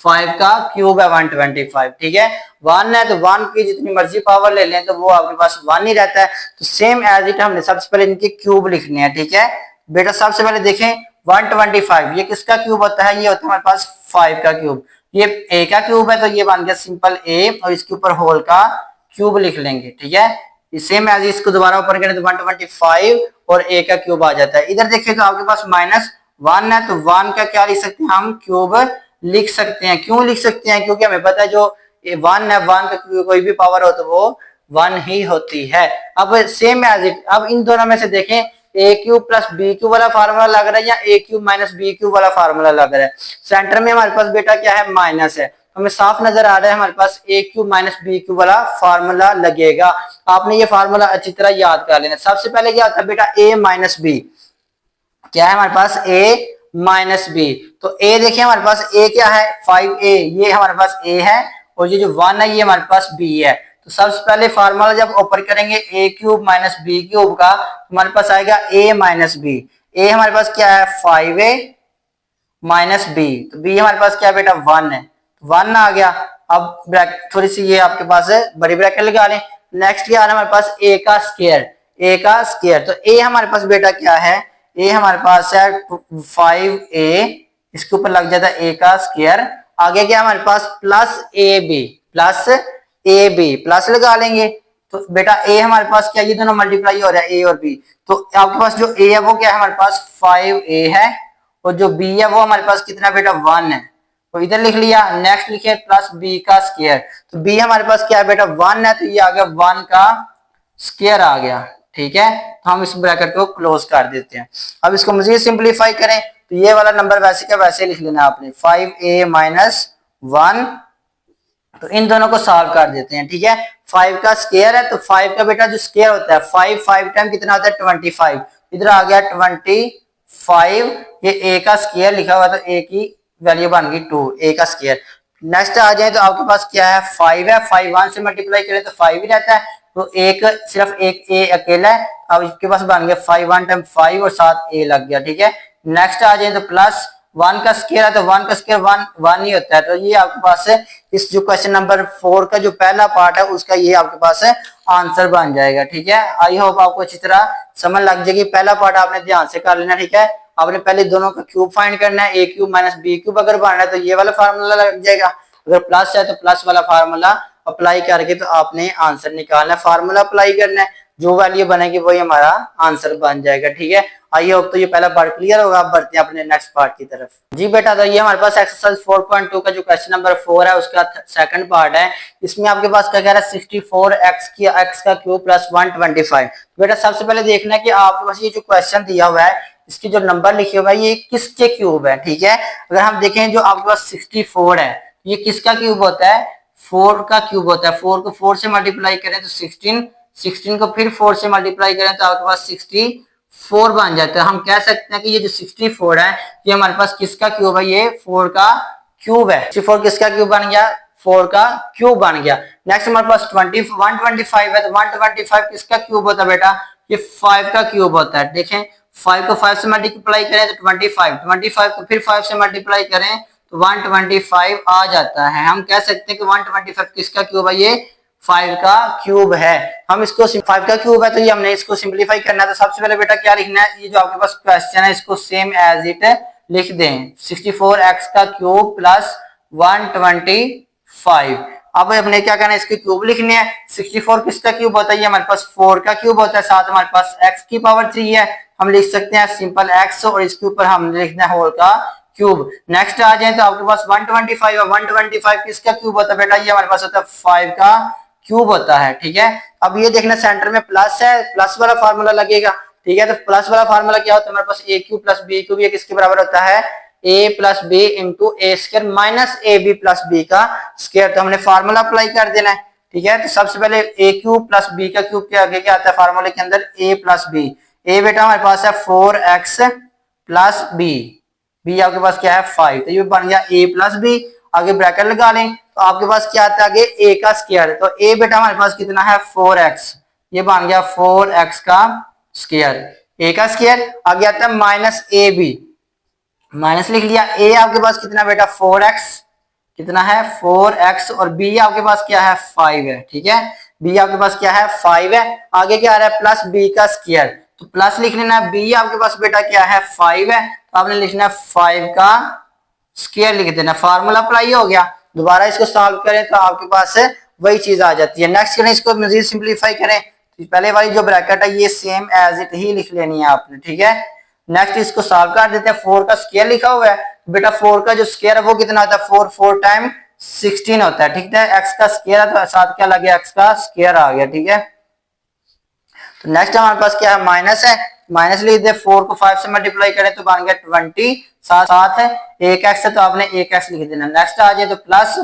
Speaker 1: 5 का क्यूब है 125, ठीक है। 1 है तो 1 की जितनी मर्जी पावर ले लें तो वो आपके पास 1 ही रहता है। तो सेम एज इट हमने सबसे पहले इनके क्यूब लिखने हैं, ठीक है बेटा। सबसे पहले देखें 125 ये किसका क्यूब होता है, ये होता है हमारे पास 5 का क्यूब। ये a का क्यूब है तो ये बन गया सिंपल a, और इसके ऊपर होल का क्यूब लिख लेंगे, ठीक है। सेम एज इसको दोबारा ऊपर करें तो 125 और a का क्यूब आ जाता है। इधर देखिए तो आपके पास -1 है तो 1 का क्या लिख सकते हैं हम, क्यूब लिख सकते हैं। क्यों लिख सकते हैं, क्योंकि हमें पता है जो 1 है 1 का कोई भी पावर हो तो वो 1 ही होती है। अब सेम एज इट, अब इन दोनों में से देखें ए क्यूब प्लस बी क्यूब वाला फार्मूला लग रहा है या ए क्यूब माइनस बी क्यूब वाला फार्मूला लग रहा है। सेंटर में हमारे पास बेटा क्या है, माइनस है, हमें साफ नजर आ रहा है हमारे पास A cube minus B cube वाला फार्मूला लगेगा। आपने ये फार्मूला अच्छी तरह याद कर लेना। सबसे पहले क्या होता है बेटा, ए माइनस बी, क्या है हमारे पास ए माइनस बी। तो ए देखिए हमारे पास ए क्या है 5a, ये हमारे पास a है, और ये जो 1 है ये हमारे पास b है। तो सबसे पहले फार्मूला जब ऊपर करेंगे a cube minus B cube का, हमारे पास आएगा a माइनस बी। ए हमारे पास क्या है 5a माइनस बी, तो बी हमारे पास क्या है बेटा 1 है, 1 आ गया। अब ब्रैकेट थोड़ी सी ये आपके पास है बड़ी ब्रैकेट लगा लें। नेक्स्ट क्या आ रहा है हमारे पास ए का स्क्वायर, ए का स्क्वायर, तो ए हमारे पास बेटा क्या है, ए हमारे पास है 5a, इसके ऊपर लग जाता है ए का स्क्वायर। आगे क्या हमारे पास plus A B, plus A B, plus लगा लेंगे। तो बेटा ए हमारे पास क्या, ये दोनों मल्टीप्लाई हो रहा है ए और बी, तो आपके पास जो ए है वो क्या है हमारे पास 5a है, और जो बी है वो हमारे पास कितना बेटा 1 है, तो इधर लिख लिया। नेक्स्ट लिखे प्लस बी का स्क्वायर, तो बी हमारे पास क्या है बेटा 1 है, तो ये आ गया 1 का स्क्वायर आ गया। ठीक है, तो हम इस ब्रैकेट को क्लोज कर देते हैं। अब इसको मजीद सिंप्लीफाई करें तो ये वाला नंबर वैसे का वैसे लिख लेना आपने 5a माइनस 1, तो इन दोनों को सॉल्व कर देते हैं। ठीक है, 5 का स्क्वायर है, तो 5 का बेटा जो स्क्वायर होता है 5 टाइम कितना होता है 25, इधर आ गया 25, ये ए का स्क्वायर लिखा हुआ तो ए की वैल्यू बन गई 2, ए का स्क्वायर। नेक्स्ट आ जाए तो आपके पास क्या है 5 है, 5 1 से मल्टीप्लाई करें तो 5 ही रहता है, तो एक सिर्फ एक ए अकेला है। अब इसके पास बन गया 5 1 टाइम 5 और साथ ए लग गया। ठीक है, नेक्स्ट आ जाए तो प्लस 1 का स्क्वायर है, तो 1 का स्क्वायर 1 ही होता है, तो ये आपके पास है इस जो क्वेश्चन नंबर 4 का जो पहला पार्ट है उसका ये आपके पास है आंसर बन जाएगा। ठीक है, आई होप आपको अच्छी तरह समझ लग जाएगी। पहला पार्ट आपने ध्यान से कर लेना। ठीक है, आपने पहले दोनों का क्यूब फाइंड करना है, ए क्यूब माइनस बी क्यूब अगर बनना है तो ये वाला फार्मूला लग जाएगा, अगर प्लस है तो प्लस वाला फार्मूला अप्लाई करके तो आपने आंसर निकालना है, फार्मूला अप्लाई करना है, जो वैल्यू बनेगी वही हमारा आंसर बन जाएगा। ठीक है, आई होप तो ये पहला पार्ट क्लियर होगा। अब बढ़ते हैं अपने नेक्स्ट पार्ट की तरफ। जी बेटा, तो ये हमारे पास एक्सरसाइज 4.2 का जो क्वेश्चन नंबर 4 है उसका सेकंड पार्ट है। इसमें आपके पास क्या कह रहा है 64x का क्यूब प्लस 125। बेटा सबसे पहले देखना है कि आपके पास ये जो क्वेश्चन दिया हुआ है इसके जो नंबर लिखे हुए हैं ये किसके क्यूब है। ठीक है, अगर हम देखें जो आपके पास 64 है ये किसका क्यूब होता है, 4 का क्यूब होता है। 4 को 4 से मल्टीप्लाई करें तो 16 को फिर 4 से मल्टीप्लाई करें तो आपके पास 64 बन जाता है। हम कह सकते हैं कि ये जो 64 है ये हमारे पास किसका क्यूब है, ये 4 का क्यूब है। 64 किसका क्यूब बन गया, 4 का क्यूब बन गया। नेक्स्ट हमारे पास 125 है, तो 125 किसका क्यूब होता है बेटा, ये 5 का क्यूब होता है। देखें 5 को 5 से मल्टीप्लाई करें तो 25 को फिर 5 से मल्टीप्लाई करें तो 125 आ जाता है। हम कह सकते हैं कि 125 किसका क्यूब है, ये 5 का क्यूब है। हम इसको 5 का क्यूब है तो ये हमने इसको सिंपलीफाई करना है। तो सबसे पहले बेटा क्या लिखना है, ये जो आपके पास क्वेश्चन है इसको सेम एज इट लिख दें, 64x का क्यूब प्लस 125। अब हमने क्या करना है, इसके क्यूब लिखने हैं। 64 किसका क्यूब होता है, ये हमारे पास 4 का क्यूब होता है, साथ हमारे पास x की पावर 3 है, हम लिख सकते हैं सिंपल x और इसके ऊपर हम लिखना है होल का क्यूब। नेक्स्ट आ जाए तो आपके पास 125 है, 125 किसका क्यूब होता है बेटा, ये हमारे पास होता है 5 का क्यूब होता है। ठीक है, अब ये देखना सेंटर में प्लस है, प्लस वाला फार्मूला लगेगा। ठीक है, तो प्लस वाला फार्मूला क्या होता है हमारे पास, A cube plus B cube, ये किसके बराबर होता है, A plus B into A square minus A B plus B का स्क्वायर। तो हमने फार्मूला अप्लाई कर देना है। ठीक है, तो सबसे पहले ए क्यूब प्लस बी का क्यूब के आगे क्या आता है फार्मूले के अंदर, ए प्लस बी। ए बेटा हमारे पास है 4x प्लस बी, बी आपके पास क्या है 5, तो ये बन गया a प्लस बी। आगे ब्रैकेट लगा लें तो आपके पास क्या आता है आगे a का स्क्वायर, तो a बेटा हमारे पास कितना है 4x, ये बन गया 4x का स्क्वायर, a का स्क्वायर। आगे आता है माइनस ए बी, माइनस लिख लिया। a आपके पास कितना बेटा 4x, कितना है 4x, और b आपके पास क्या है 5 है। ठीक है, b आपके पास क्या है 5 है। आगे क्या आ रहा है प्लस b का स्क्वायर, तो प्लस लिख लेना है। b आपके पास बेटा क्या है 5 है, तो आपने लिखना है 5 का स्क्वायर लिख देना, फार्मूला अप्लाई हो गया। दोबारा इसको सॉल्व करें तो आपके पास वही चीज आ जाती है। नेक्स्ट करें इसको मजीद सिंप्लीफाई करें, तो पहले वाली जो ब्रैकेट है ये सेम एज इट ही लिख लेनी है आपने। ठीक है, नेक्स्ट इसको सॉल्व कर देते हैं। 4 का स्क्वायर लिखा हुआ है, बेटा 4 का जो स्क्वायर है वो कितना होता है, 4 टाइम 16 होता है। ठीक है, x का स्क्वायर है तो साथ क्या लगे, x का स्क्वायर आ गया। ठीक है, तो नेक्स्ट हमारे पास क्या है माइनस है, माइनस लिख दे। 4 को 5 से मल्टीप्लाई करें तो बन गया 20, साथ है एक एक्स है तो आपने एक एक्स लिख देना। नेक्स्ट आ जाए तो प्लस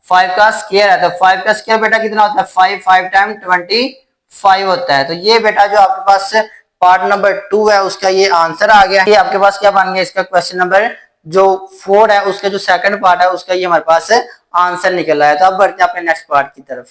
Speaker 1: 5 का स्क्वायर है, तो 5 का स्क्वायर बेटा कितना होता है 5 टाइम 25 होता है। तो ये बेटा जो आपके पास पार्ट नंबर 2 है उसका ये आंसर आ गया। ये आपके पास क्या बन गया, इसका क्वेश्चन नंबर जो 4 है उसका जो सेकंड पार्ट है उसका ये हमारे पास आंसर निकल आया। तो अब बढ़ते हैं अपने नेक्स्ट पार्ट की तरफ।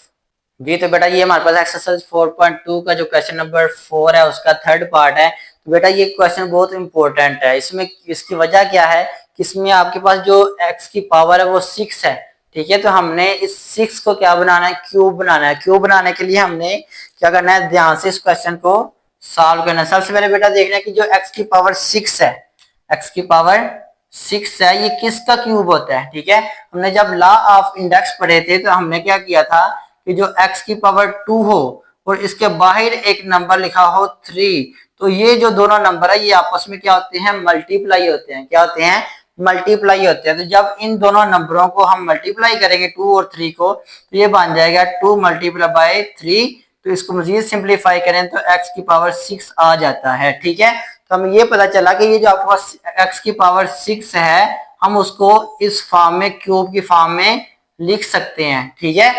Speaker 1: जी तो बेटा ये हमारे पास एक्सरसाइज 4.2 का जो क्वेश्चन नंबर 4 है उसका थर्ड पार्ट है। तो बेटा ये क्वेश्चन बहुत इंपॉर्टेंट है। इसमें इसकी वजह क्या है कि इसमें आपके पास जो x की पावर है वो 6 है, ठीक है। तो हमने इस 6 को क्या बनाना है, क्यूब बनाना है। क्यूब बनाने के लिए हमने क्या करना है, ध्यान से इस क्वेश्चन को सॉल्व करना है। सबसे पहले बेटा देखना है कि जो x की पावर 6 है, x की पावर 6 है, ये किसका क्यूब होता है, ठीक है। हमने जब लॉ ऑफ इंडेक्स पढ़े थे तो हमने क्या किया था कि जो x की पावर 2 हो और इसके बाहर एक नंबर लिखा हो 3, तो ये जो दोनों नंबर है ये आपस में क्या होते हैं, मल्टीप्लाई होते हैं। क्या होते हैं, मल्टीप्लाई होते हैं। तो जब इन दोनों नंबरों को हम मल्टीप्लाई करेंगे 2 और 3 को, तो ये बन जाएगा 2 मल्टीप्लाई बाय 3। तो इसको मजीद सिंप्लीफाई करें तो x की पावर 6 आ जाता है, ठीक है। तो हमें ये पता चला कि ये जो आपके पास x की पावर 6 है, हम उसको इस फॉर्म में, क्यूब की फॉर्म में लिख सकते हैं, ठीक है।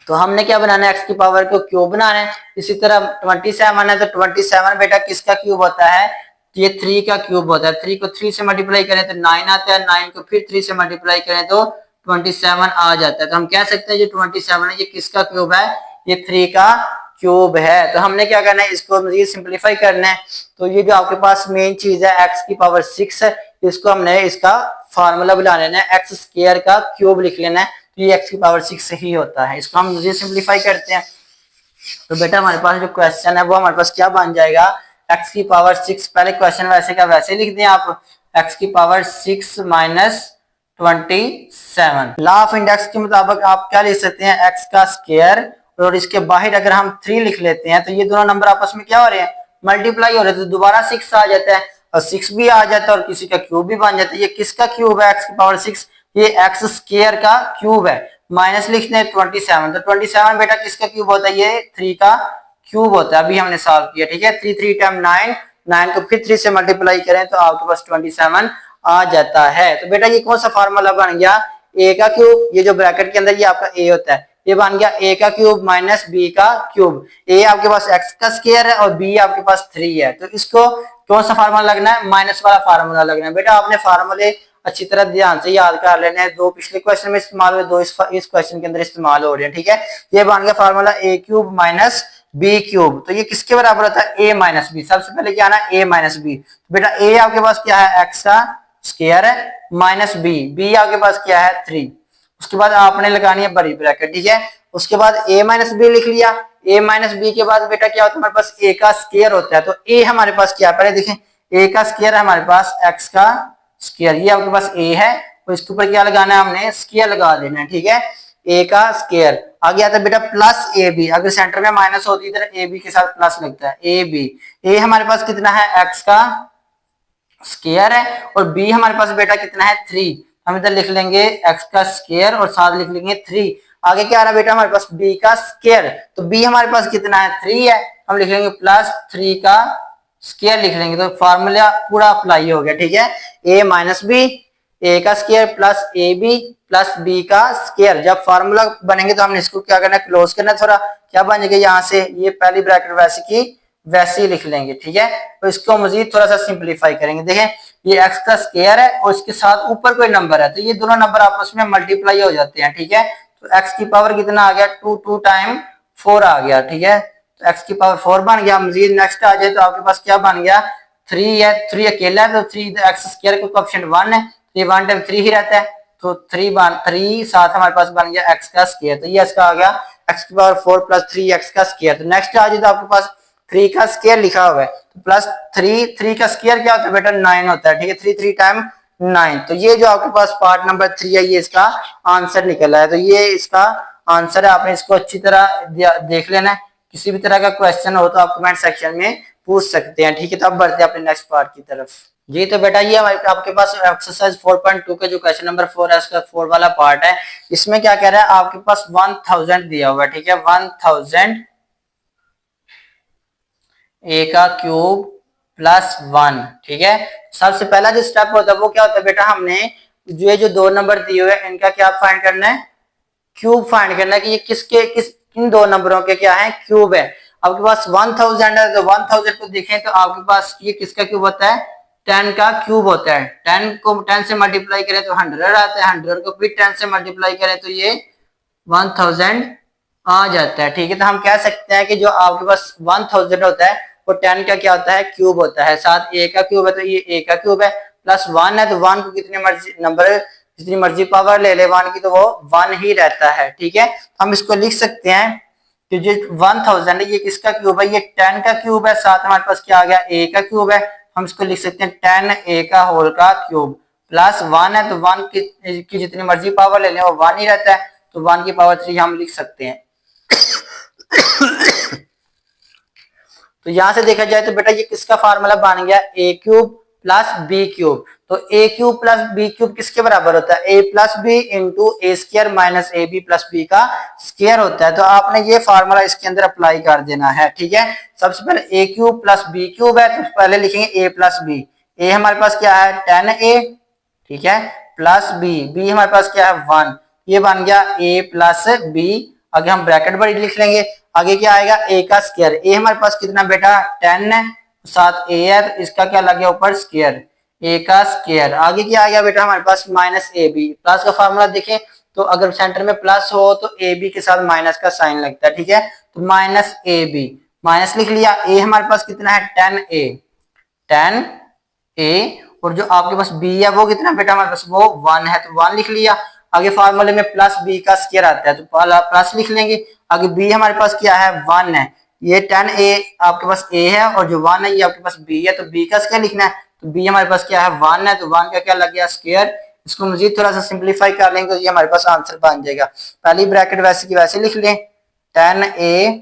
Speaker 1: तो हमने क्या बनाना है, x की पावर को क्यूब बनाना है। इसी तरह 27 है, तो 27 बेटा किसका क्यूब होता है, ये 3 का क्यूब होता है। 3 को 3 से मल्टीप्लाई करें तो 9 आता है, 9 को फिर 3 से मल्टीप्लाई करें तो 27 आ जाता है। तो हम कह सकते हैं जो 27 है ये किसका क्यूब है, ये 3 का क्यूब है। तो हमने क्या करना है, इसको मजीद सिंप्लीफाई करना है। तो ये जो आपके पास मेन चीज है x की पावर 6 है, इसको हमने इसका फार्मूला बुला लेना है, एक्स स्क्वायर का क्यूब लिख लेना है। तो ये x की पावर 6 ही होता है। इसको हम मजीद सिंप्लीफाई करते हैं। तो बेटा हमारे पास जो क्वेश्चन है वो हमारे पास क्या बन जाएगा, x की पावर 6, पहले क्वेश्चन वैसे का वैसे लिख दें आप, x की power 6 minus 27। Law of index के मुताबिक आप क्या लिख सकते हैं, x का स्क्वायर और इसके बाहर अगर हम 3 लिख लेते हैं तो ये दोनों नंबर आपस में क्या हो रहे हैं, मल्टीप्लाई हो रहे हैं। तो दोबारा 6 आ जाता है और 6 भी आ जाता है और किसी का क्यूब भी बन जाता है। ये किसका क्यूब है, x की पावर 6, ये एक्स स्क्वायर का क्यूब है। माइनस लिखते हैं 27, तो 27 बेटा किसका क्यूब होता है, ये 3 का क्यूब होता है। अभी हमने सॉल्व किया, ठीक है। 3 3 टाइम 9, 9 को फिर 3 से मल्टीप्लाई करें तो आपके पास 27 आ जाता है। तो बेटा ये कौन सा फार्मूला बन गया, a का क्यूब, ये जो ब्रैकेट के अंदर ये आपका a होता है, ये बन गया a का क्यूब माइनस b का क्यूब। a आपके पास x का स्क्वायर है और b आपके पास 3 है। तो इसको कौन सा फार्मूला लगना है, माइनस वाला फार्मूला लगना है। बेटा आपने फार्मूले अच्छी तरह ध्यान से याद कर लेने हैं, दो पिछले क्वेश्चन में इस्तेमाल हुए, दो इस क्वेश्चन के अंदर इस्तेमाल हो रहे हैं, ठीक है। ये बन गया formula a cube minus b cube. तो ये किसके बराबर होता है, a माइनस बी। सबसे पहले क्या आना है, a माइनस बी। बेटा a आपके पास क्या है, x का स्क्वायर है, माइनस b आपके पास क्या है 3। उसके बाद आपने लगानी है बड़ी ब्रैकेट, ठीक है। उसके बाद a माइनस बी लिख लिया। a माइनस बी के बाद बेटा क्या होता है, हमारे पास a का स्क्वायर होता है। तो a हमारे पास क्या, पहले देखें, a का स्क्वायर है हमारे पास x का स्क्वायर, ये आपके पास a है और इसके ऊपर क्या लगाना है, हमने स्क्वायर लगा देना है, ठीक है। a का स्क्वायर आगे आता है बेटा प्लस ए बी, अगर सेंटर में माइनस होती है इधर ए बी के साथ प्लस लगता है, ए बी। a हमारे पास कितना है, x का स्क्वायर है और b हमारे पास बेटा कितना है 3। हम इधर लिख लेंगे x का स्क्वायर और साथ लिख लेंगे 3। आगे क्या आ रहा है बेटा, हमारे पास b का स्क्वायर, तो b हमारे पास कितना है 3 है, हम लिख लेंगे प्लस 3 का स्क्वायर लिख लेंगे। तो फार्मूला पूरा अप्लाई हो गया, ठीक है। a माइनस बी, ए का square plus A B plus B का स्क्वायर। जब फार्मूला बनेंगे तो हमने इसको क्या करना है, क्लोज करना है। थोड़ा क्या बन जाएगा यहाँ से, ये पहली ब्रैकेट वैसे की वैसे ही लिख लेंगे, ठीक है। तो इसको मजीद थोड़ा सा सिंप्लीफाई करेंगे। देखें ये x का स्क्वायर है और इसके साथ ऊपर कोई नंबर है, तो ये दोनों नंबर आपस में मल्टीप्लाई हो जाते हैं, ठीक है। तो x की पावर कितना आ गया, 2 2 टाइम 4 आ गया, ठीक है। तो x की पावर 4 बन गया। मजीद नेक्स्ट आ जाए तो आपके पास क्या बन गया, 3 है, 3 अकेला है तो 3 एक्स स्क्वायर का कोएफिशिएंट 1 है, तो ये 1 टाइम 3 ही रहता है। तो 3 साथ हमारे पास बन गया x का स्क्वायर। तो ये इसका आ गया x की पावर 4 प्लस 3x का स्क्वायर। तो नेक्स्ट आ जाए तो आपके पास 3 का स्क्वायर लिखा हुआ है, तो प्लस 3 का स्क्वायर क्या होता है बेटा, 9 होता है, ठीक है। 3 3 टाइम 9। तो ये जो आपके पास पार्ट नंबर 3 है, ये इसका आंसर निकला है। तो ये इसका आंसर है। आपने इसको अच्छी तरह देख लेना है। किसी भी तरह का क्वेश्चन हो तो आप कमेंट सेक्शन में पूछ सकते हैं, ठीक है। तो अब बढ़ते हैं अपने नेक्स्ट पार्ट की तरफ। जी तो बेटा ये आपके पास एक्सरसाइज 4.2 का जो क्वेश्चन नंबर 4 है, उसका 4 वाला पार्ट है। इसमें क्या कह रहा है, आपके पास 1000 दिया हुआ है, ठीक है। 1000 a का क्यूब प्लस 1, ठीक है। सबसे पहला जो स्टेप होता है वो क्या होता है बेटा, हमने जो दो नंबर दिए हुए हैं इनका क्या फाइंड करना है, क्यूब फाइंड करना है कि ये किन दो नंबरों के क्या है, क्यूब है। आपके पास 1000 है तो 1000 को देखें तो आपके पास ये किसका क्यूब होता है, 10 का क्यूब होता है। 10 को 10 से मल्टीप्लाई करें तो 100 आता है, 100 को फिर 10 से मल्टीप्लाई करें तो ये 1000 आ जाता है, ठीक है। तो हम कह सकते हैं कि जो आपके पास 1000 होता है वो 10 का क्या होता है, क्यूब होता है। साथ ए का क्यूब है तो ये ए का क्यूब है, प्लस 1 है तो 1 को कितनी मर्जी नंबर जितनी मर्जी पावर ले ले 1 की तो वो 1 ही रहता है। ठीक है, हम इसको लिख सकते हैं कि जो 1000 है ये किसका क्यूब है, ये 10 का क्यूब है। साथ हमारे पास क्या आ गया, ए का क्यूब है, हम इसको लिख सकते हैं 10 ए का होल का क्यूब, प्लस 1 है तो 1 की जितनी मर्जी पावर ले लें वो 1 ही रहता है, तो 1 की पावर 3 हम लिख सकते हैं। तो यहां से देखा जाए तो बेटा ये किसका फार्मूला बन गया, A cube plus B cube. तो A cube plus B cube किसके बराबर होता है, A plus B into A square minus A B plus B का स्क्वायर होता है। तो आपने ये फार्मूला इसके अंदर अप्लाई कर देना है। ठीक है, सबसे पहले ए क्यूब प्लस बी क्यूब है तो पहले लिखेंगे ए प्लस बी। ए हमारे पास क्या है 10a, ठीक है, प्लस बी हमारे पास क्या है 1, ये बन गया ए प्लस बी। आगे हम ब्रैकेट बड़ी लिख लेंगे, आगे क्या आएगा ए का स्क्वायर। ए हमारे पास कितना बेटा 10 है, साथ ए है तो इसका क्या लग गया ऊपर स्क्वायर, ए का स्क्वायर। आगे क्या आ गया बेटा हमारे पास माइनस ए बी। प्लस का फार्मूला देखें तो अगर सेंटर में प्लस हो तो ए बी के साथ माइनस का साइन लगता है। ठीक है, तो माइनस ए बी, माइनस लिख लिया। ए हमारे पास कितना है 10a, और जो आपके पास बी है वो कितना बेटा हमारे पास वो 1 है, तो 1 लिख लिया। आगे फार्मूले में प्लस बी का स्क्वायर आता है तो पहला प्लस लिख लेंगे। आगे बी हमारे पास क्या है 1 है, ये 10a आपके पास a है और जो 1 है ये आपके पास b है, तो b का स्क्वायर लिखना है। तो b हमारे पास क्या है 1 है, तो 1 का क्या लग गया स्क्वायर। इसको मजीद थोड़ा सा सिंप्लीफाई कर लेंगे तो ये हमारे पास आंसर बन जाएगा। पहली ब्रैकेट वैसे की वैसे लिख लें, 10a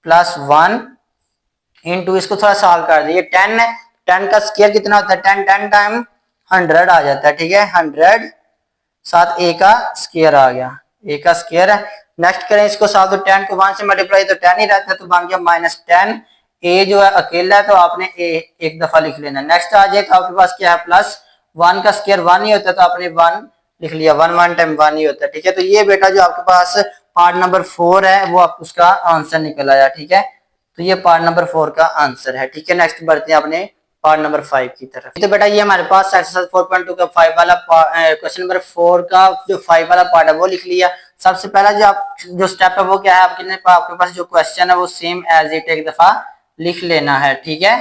Speaker 1: प्लस 1 इंटू, इसको थोड़ा सॉल्व कर दिए, 10 है, 10 का स्क्वायर कितना होता है 10 टाइम 100 आ जाता है। ठीक है, 100 साथ ए का स्क्वायर आ गया, ए का स्क्वायर है। नेक्स्ट करें इसको सॉल्व, तो 10 को 1 से मल्टीप्लाई तो 10 ही रहता है, तो बन गया माइनस 10। ए जो है अकेला है तो आपने ए एक दफा लिख लेना। नेक्स्ट आ जाए तो आपके पास क्या है प्लस 1 का स्क्वायर 1 ही होता है, तो आपने 1 लिख लिया, 1 टाइम 1 ही होता है। ठीक है, तो ये बेटा जो आपके पास पार्ट नंबर 4 है वो आप उसका आंसर निकल आया। ठीक है, तो ये पार्ट नंबर 4 का आंसर है। ठीक है, नेक्स्ट बढ़ते हैं अपने पार्ट नंबर 5 की तरफ। तो बेटा ये हमारे पास एक्सरसाइज 4.2 का 5 वाला क्वेश्चन नंबर 4 का जो 5 वाला पार्ट है वो लिख लिया। सबसे पहला जो स्टेप है वो क्या है, आपके पास जो क्वेश्चन है वो सेम एज इट एक दफा लिख लेना है। ठीक है,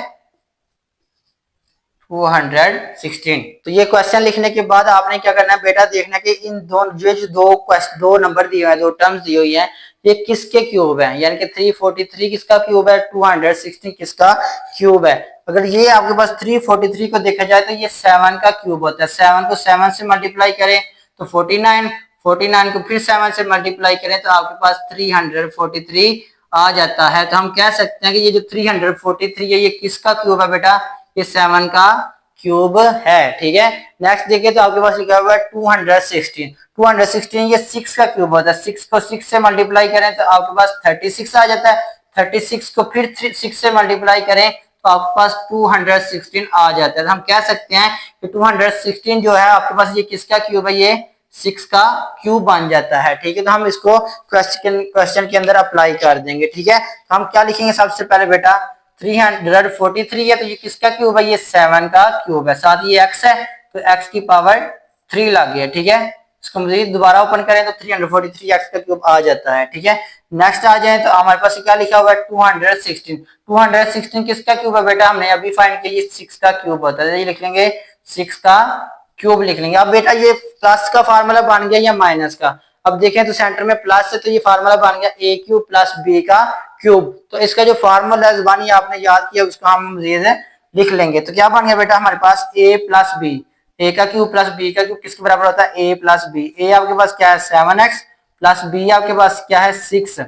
Speaker 1: 216। तो ये क्वेश्चन लिखने के बाद आपने क्या करना है बेटा, देखना कि इन दो नंबर दिए हुए हैं, दो टर्म्स दी हुई हैं, ये किसके क्यूब है, यानी कि 343 किसका क्यूब है, 216 किसका क्यूब है। अगर ये आपके पास 343 को देखा जाए तो ये 7 का क्यूब होता है। 7 को 7 से मल्टीप्लाई करें तो 49, 49 को फिर 7 से मल्टीप्लाई करें तो आपके पास 343 आ जाता है। तो हम कह सकते हैं कि ये जो 343 है ये किसका क्यूब है बेटा, ये 7 का क्यूब है। ठीक है, नेक्स्ट देखिए तो आपके पास लिखा हुआ है 216, 216 ये 6 का क्यूब होता है। 6 को 6 से मल्टीप्लाई करें तो आपके पास 36 आ जाता है। 36 को फिर 6 से मल्टीप्लाई करें तो आपके पास 216 आ जाता है। तो हम कह सकते हैं कि 216 जो है आपके पास ये किसका क्यूब है, ये 6 का क्यूब बन जाता है। ठीक है, तो हम इसको क्वेश्चन के अंदर अप्लाई कर देंगे। ठीक है, तो हम क्या लिखेंगे, सबसे पहले बेटा 343 है तो ये किसका क्यूब है, ये 7 का क्यूब है। साथ ये x है तो x की पावर 3 लग गया। ठीक है, इसको मजीद दोबारा ओपन करें तो 343 x का क्यूब आ जाता है। ठीक है, नेक्स्ट आ जाए तो हमारे पास क्या लिखा हुआ है 216, 216 किसका क्यूब है बेटा, हमने अभी फाइंड किया, ये 6 का क्यूब होता है। ये लिख लेंगे 6 का क्यूब लिख लेंगे। अब बेटा ये प्लस का फार्मूला बन गया या माइनस का, अब देखें तो सेंटर में प्लस है तो ये फार्मूला बन गया ए क्यूब प्लस बी का क्यूब। तो इसका जो फार्मूला है जुबानी आपने याद किया उसको हम मजीद लिख लेंगे। तो क्या बन गया बेटा हमारे पास ए प्लस बी, ए का क्यूब प्लस बी का क्यूब किसके बराबर होता है, ए प्लस बी। ए आपके पास क्या है 7x प्लस बी आपके पास क्या है 6,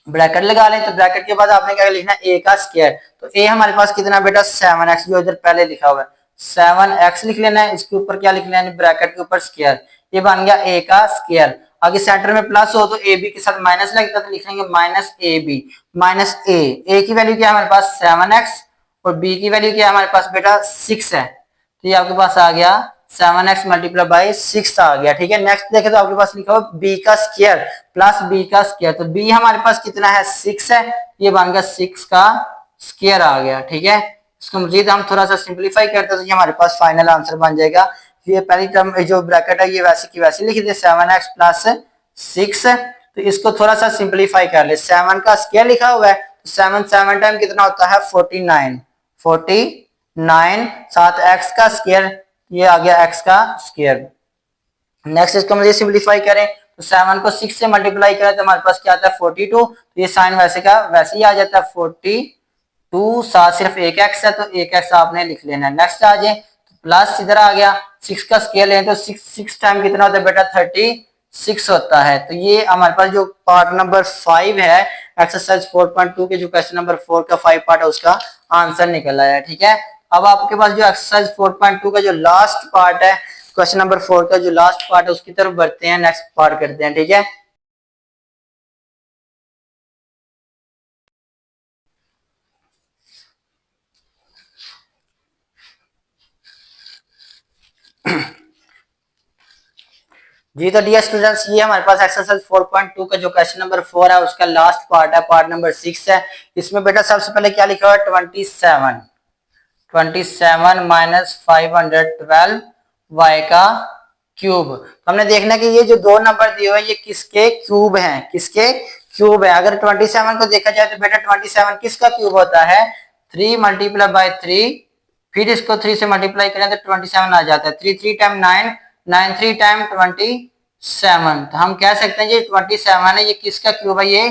Speaker 1: ब्रैकेट लगा लें। तो ब्रैकेट के बाद आपने क्या लिखना है, ए का स्क्वायर। तो ए हमारे पास कितना बेटा 7x, जो इधर पहले लिखा हुआ है 7x लिख लेना है। इसके ऊपर क्या लिख लेना है, ब्रैकेट के ऊपर स्क्वायर, ये बन गया ए का स्क्वायर। आगे सेंटर में प्लस हो तो ए बी के साथ माइनस लगता है तो लिखेंगे माइनस ए बी, माइनस ए की वैल्यू क्या है हमारे पास 7x और बी की वैल्यू क्या है हमारे पास बेटा 6 है। तो ये आपके पास आ गया 7x मल्टीप्लाई बाई 6 आ गया। ठीक है, नेक्स्ट देखे तो आपके पास लिखा हुआ b का स्क्वायर प्लस b का स्क्वायर। तो b हमारे पास कितना है 6 है, ये बन गया 6 का स्क्वायर आ गया। ठीक है, इसको मजीद हम थोड़ा सा सिंप्लीफाई करते हैं तो ये हमारे पास फाइनल आंसर बन जाएगा। ये पहली टर्म जो ब्रैकेट है ये वैसे की वैसे लिख दे 7x प्लस 6। तो इसको थोड़ा सा सिंप्लीफाई कर ले, 7 का स्क्वायर लिखा हुआ है 7 7 टाइम कितना होता है 49, 49 साथ x का स्क्वायर, ये आ गया x का स्क्वायर। नेक्स्ट इसको मुझे सिंप्लीफाई करें तो 7 को 6 से मल्टीप्लाई करें तो हमारे पास क्या आता है 42, तो ये साइन वैसे का वैसे ही आ जाता है 42, साथ सिर्फ एक x है तो एक x आपने लिख लेना है। नेक्स्ट आ जाए तो प्लस इधर आ गया, 6 का स्क्वायर लें तो 6 टाइम कितना होता है बेटा 36 होता है। तो ये हमारे पास जो पार्ट नंबर 5 है एक्सरसाइज 4.2 के जो क्वेश्चन नंबर 4 का 5 पार्ट है उसका आंसर निकल आया। ठीक है, अब आपके पास जो एक्सरसाइज 4.2 का जो लास्ट पार्ट है, क्वेश्चन नंबर 4 का जो लास्ट पार्ट है उसकी तरफ बढ़ते हैं, नेक्स्ट पार्ट करते हैं। ठीक है, जी तो डियर स्टूडेंट्स, ये हमारे पास एक्सरसाइज 4.2 का जो क्वेश्चन नंबर 4 है उसका लास्ट पार्ट है, पार्ट नंबर 6 है। इसमें बेटा सबसे पहले क्या लिखा हुआ है 27 माइनस 512 y का क्यूब। तो हमने देखना कि ये जो दो नंबर दिए हुए हैं ये किसके क्यूब हैं, किसके क्यूब है। अगर 27 को देखा जाए तो बेटा 27 किसका क्यूब होता है 3 मल्टीप्लाई बाय 3, फिर इसको 3 से मल्टीप्लाई करें तो 27 आ जाता है। 3 3 टाइम 9, 9 3 टाइम 27, तो हम कह सकते हैं ये 27 है, ये किसका क्यूब है, ये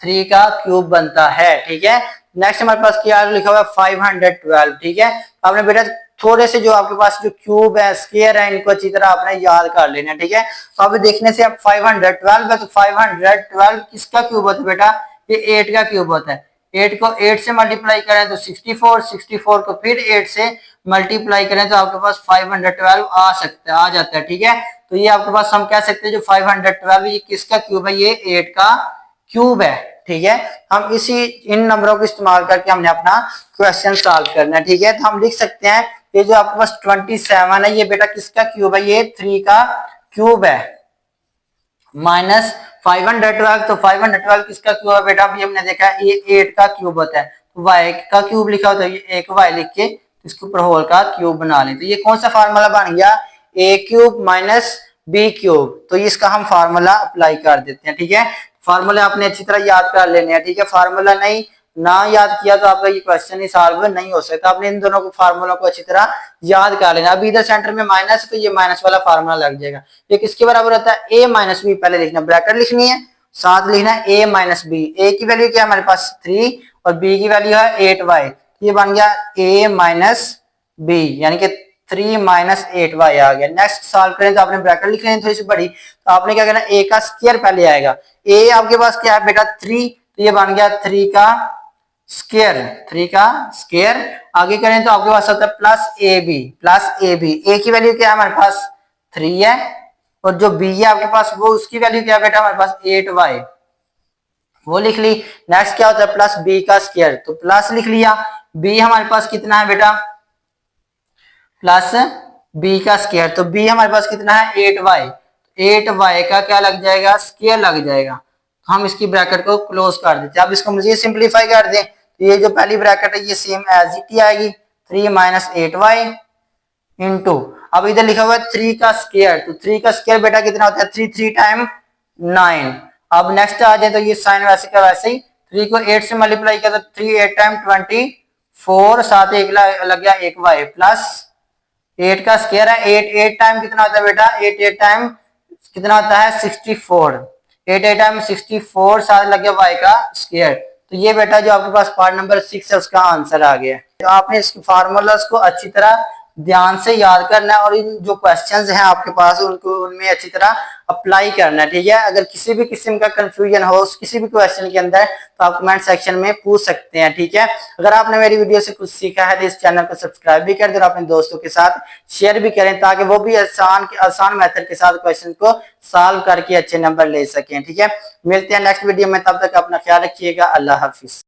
Speaker 1: 3 का क्यूब बनता है। ठीक है, नेक्स्ट हमारे पास क्या लिखा हुआ है 512। ठीक है, आपने बेटा थोड़े से जो आपके पास जो क्यूब है स्क्वायर है इनको अच्छी तरह आपने याद कर लेना। ठीक है, तो अभी देखने से अब 512 है तो 512 किसका क्यूब होता है बेटा, ये 8 का क्यूब होता है। 8 को 8 से मल्टीप्लाई करें तो 64, 64 को फिर 8 से मल्टीप्लाई करें तो आपके पास 512 आ सकता है, आ जाता है। ठीक है, तो ये आपके पास हम कह सकते हैं जो 512 ये किसका क्यूब है, ये 8 का क्यूब है। ठीक है, हम इसी इन नंबरों को इस्तेमाल करके हमने अपना क्वेश्चन सॉल्व करना है। ठीक है, तो हम लिख सकते हैं ये जो आपके पास 27 है ये बेटा किसका क्यूब है, ये 3 का क्यूब है, माइनस 512, तो 512 किसका क्यूब है बेटा, अभी हमने देखा है ये 8 का क्यूब होता है, तो y का क्यूब लिखा होता है, ये एक y लिख के इसके ऊपर होल का क्यूब बना लें। तो ये कौन सा फार्मूला बन गया, a cube minus b cube. तो इसका हम फार्मूला अप्लाई कर देते हैं। ठीक है, फार्मूला आपने अच्छी तरह याद कर लेने हैं। ठीक है, फार्मूला नहीं ना याद किया तो आपका ये क्वेश्चन ही सॉल्व नहीं हो सकता। आपने इन दोनों को फार्मूला को अच्छी तरह याद कर लेना। अभी इधर सेंटर में माइनस है तो ये माइनस वाला फार्मूला लग जाएगा। ये किसके बराबर होता है, a माइनस बी, पहले लिखना ब्रैकेट लिखनी है, साथ लिखना है a माइनस बी। a की वैल्यू क्या है हमारे पास 3 और b की वैल्यू है 8y, ये बन गया a माइनस बी यानी कि 3 माइनस 8y आ गया। नेक्स्ट सॉल्व करें तो आपने ब्रैकेट लिख लेनी थोड़ी सी बड़ी, तो आपने क्या करना a का स्क्वायर पहले आएगा, a आपके पास क्या है बेटा 3, तो ये बन गया 3 का स्क्वायर, 3 का स्क्वायर। आगे करें तो आपके पास होता है plus A B, plus A B, A की वैल्यू क्या है हमारे पास 3 है और जो बी है आपके पास वो उसकी वैल्यू क्या है बेटा हमारे पास 8y, वो लिख ली। नेक्स्ट क्या होता है प्लस बी का स्क्वायर, तो प्लस लिख लिया। बी हमारे पास कितना है बेटा, प्लस बी का स्क्वायर, तो बी हमारे पास कितना है 8y, 8y का क्या लग जाएगा स्क्वायर लग जाएगा। हम इसकी ब्रैकेट को क्लोज कर देते हैं। अब इसको मुझे सिंपलीफाई कर दें तो ये जो पहली ब्रैकेट है ये सेम एज इट ही आएगी, 3 माइनस 8y इंटू, अब इधर लिखा हुआ है 3 का स्क्वायर, तो 3 का स्क्वायर बेटा कितना होता है 3 3 टाइम 9। अब नेक्स्ट आ जाए तो ये साइन वैसे का वैसे ही, 3 को 8 से मल्टीप्लाई किया तो 3 8 टाइम 24, साथ एक लग गया 1y प्लस 8 का स्क्वायर है, 8 8 टाइम कितना होता है बेटा 8 8 टाइम कितना होता है 64, 8 8 टाइम 64, साथ लग गया y का स्क्वायर। तो ये बेटा जो आपके पास पार्ट नंबर 6 है उसका आंसर आ गया। तो आपने इस फार्मूलास को अच्छी तरह ध्यान से याद करना है और इन जो क्वेश्चंस हैं आपके पास उनको उनमें अच्छी तरह अप्लाई करना है। ठीक है, अगर किसी भी किस्म का कंफ्यूजन हो किसी भी क्वेश्चन के अंदर तो आप कमेंट सेक्शन में पूछ सकते हैं। ठीक है, अगर आपने मेरी वीडियो से कुछ सीखा है तो इस चैनल को सब्सक्राइब भी कर दें और अपने दोस्तों के साथ शेयर भी करें ताकि वो भी आसान मेथड के साथ क्वेश्चन को सॉल्व करके अच्छे नंबर ले सकें। ठीक है, मिलते हैं नेक्स्ट वीडियो में, तब तक अपना ख्याल रखिएगा। अल्लाह हाफिज।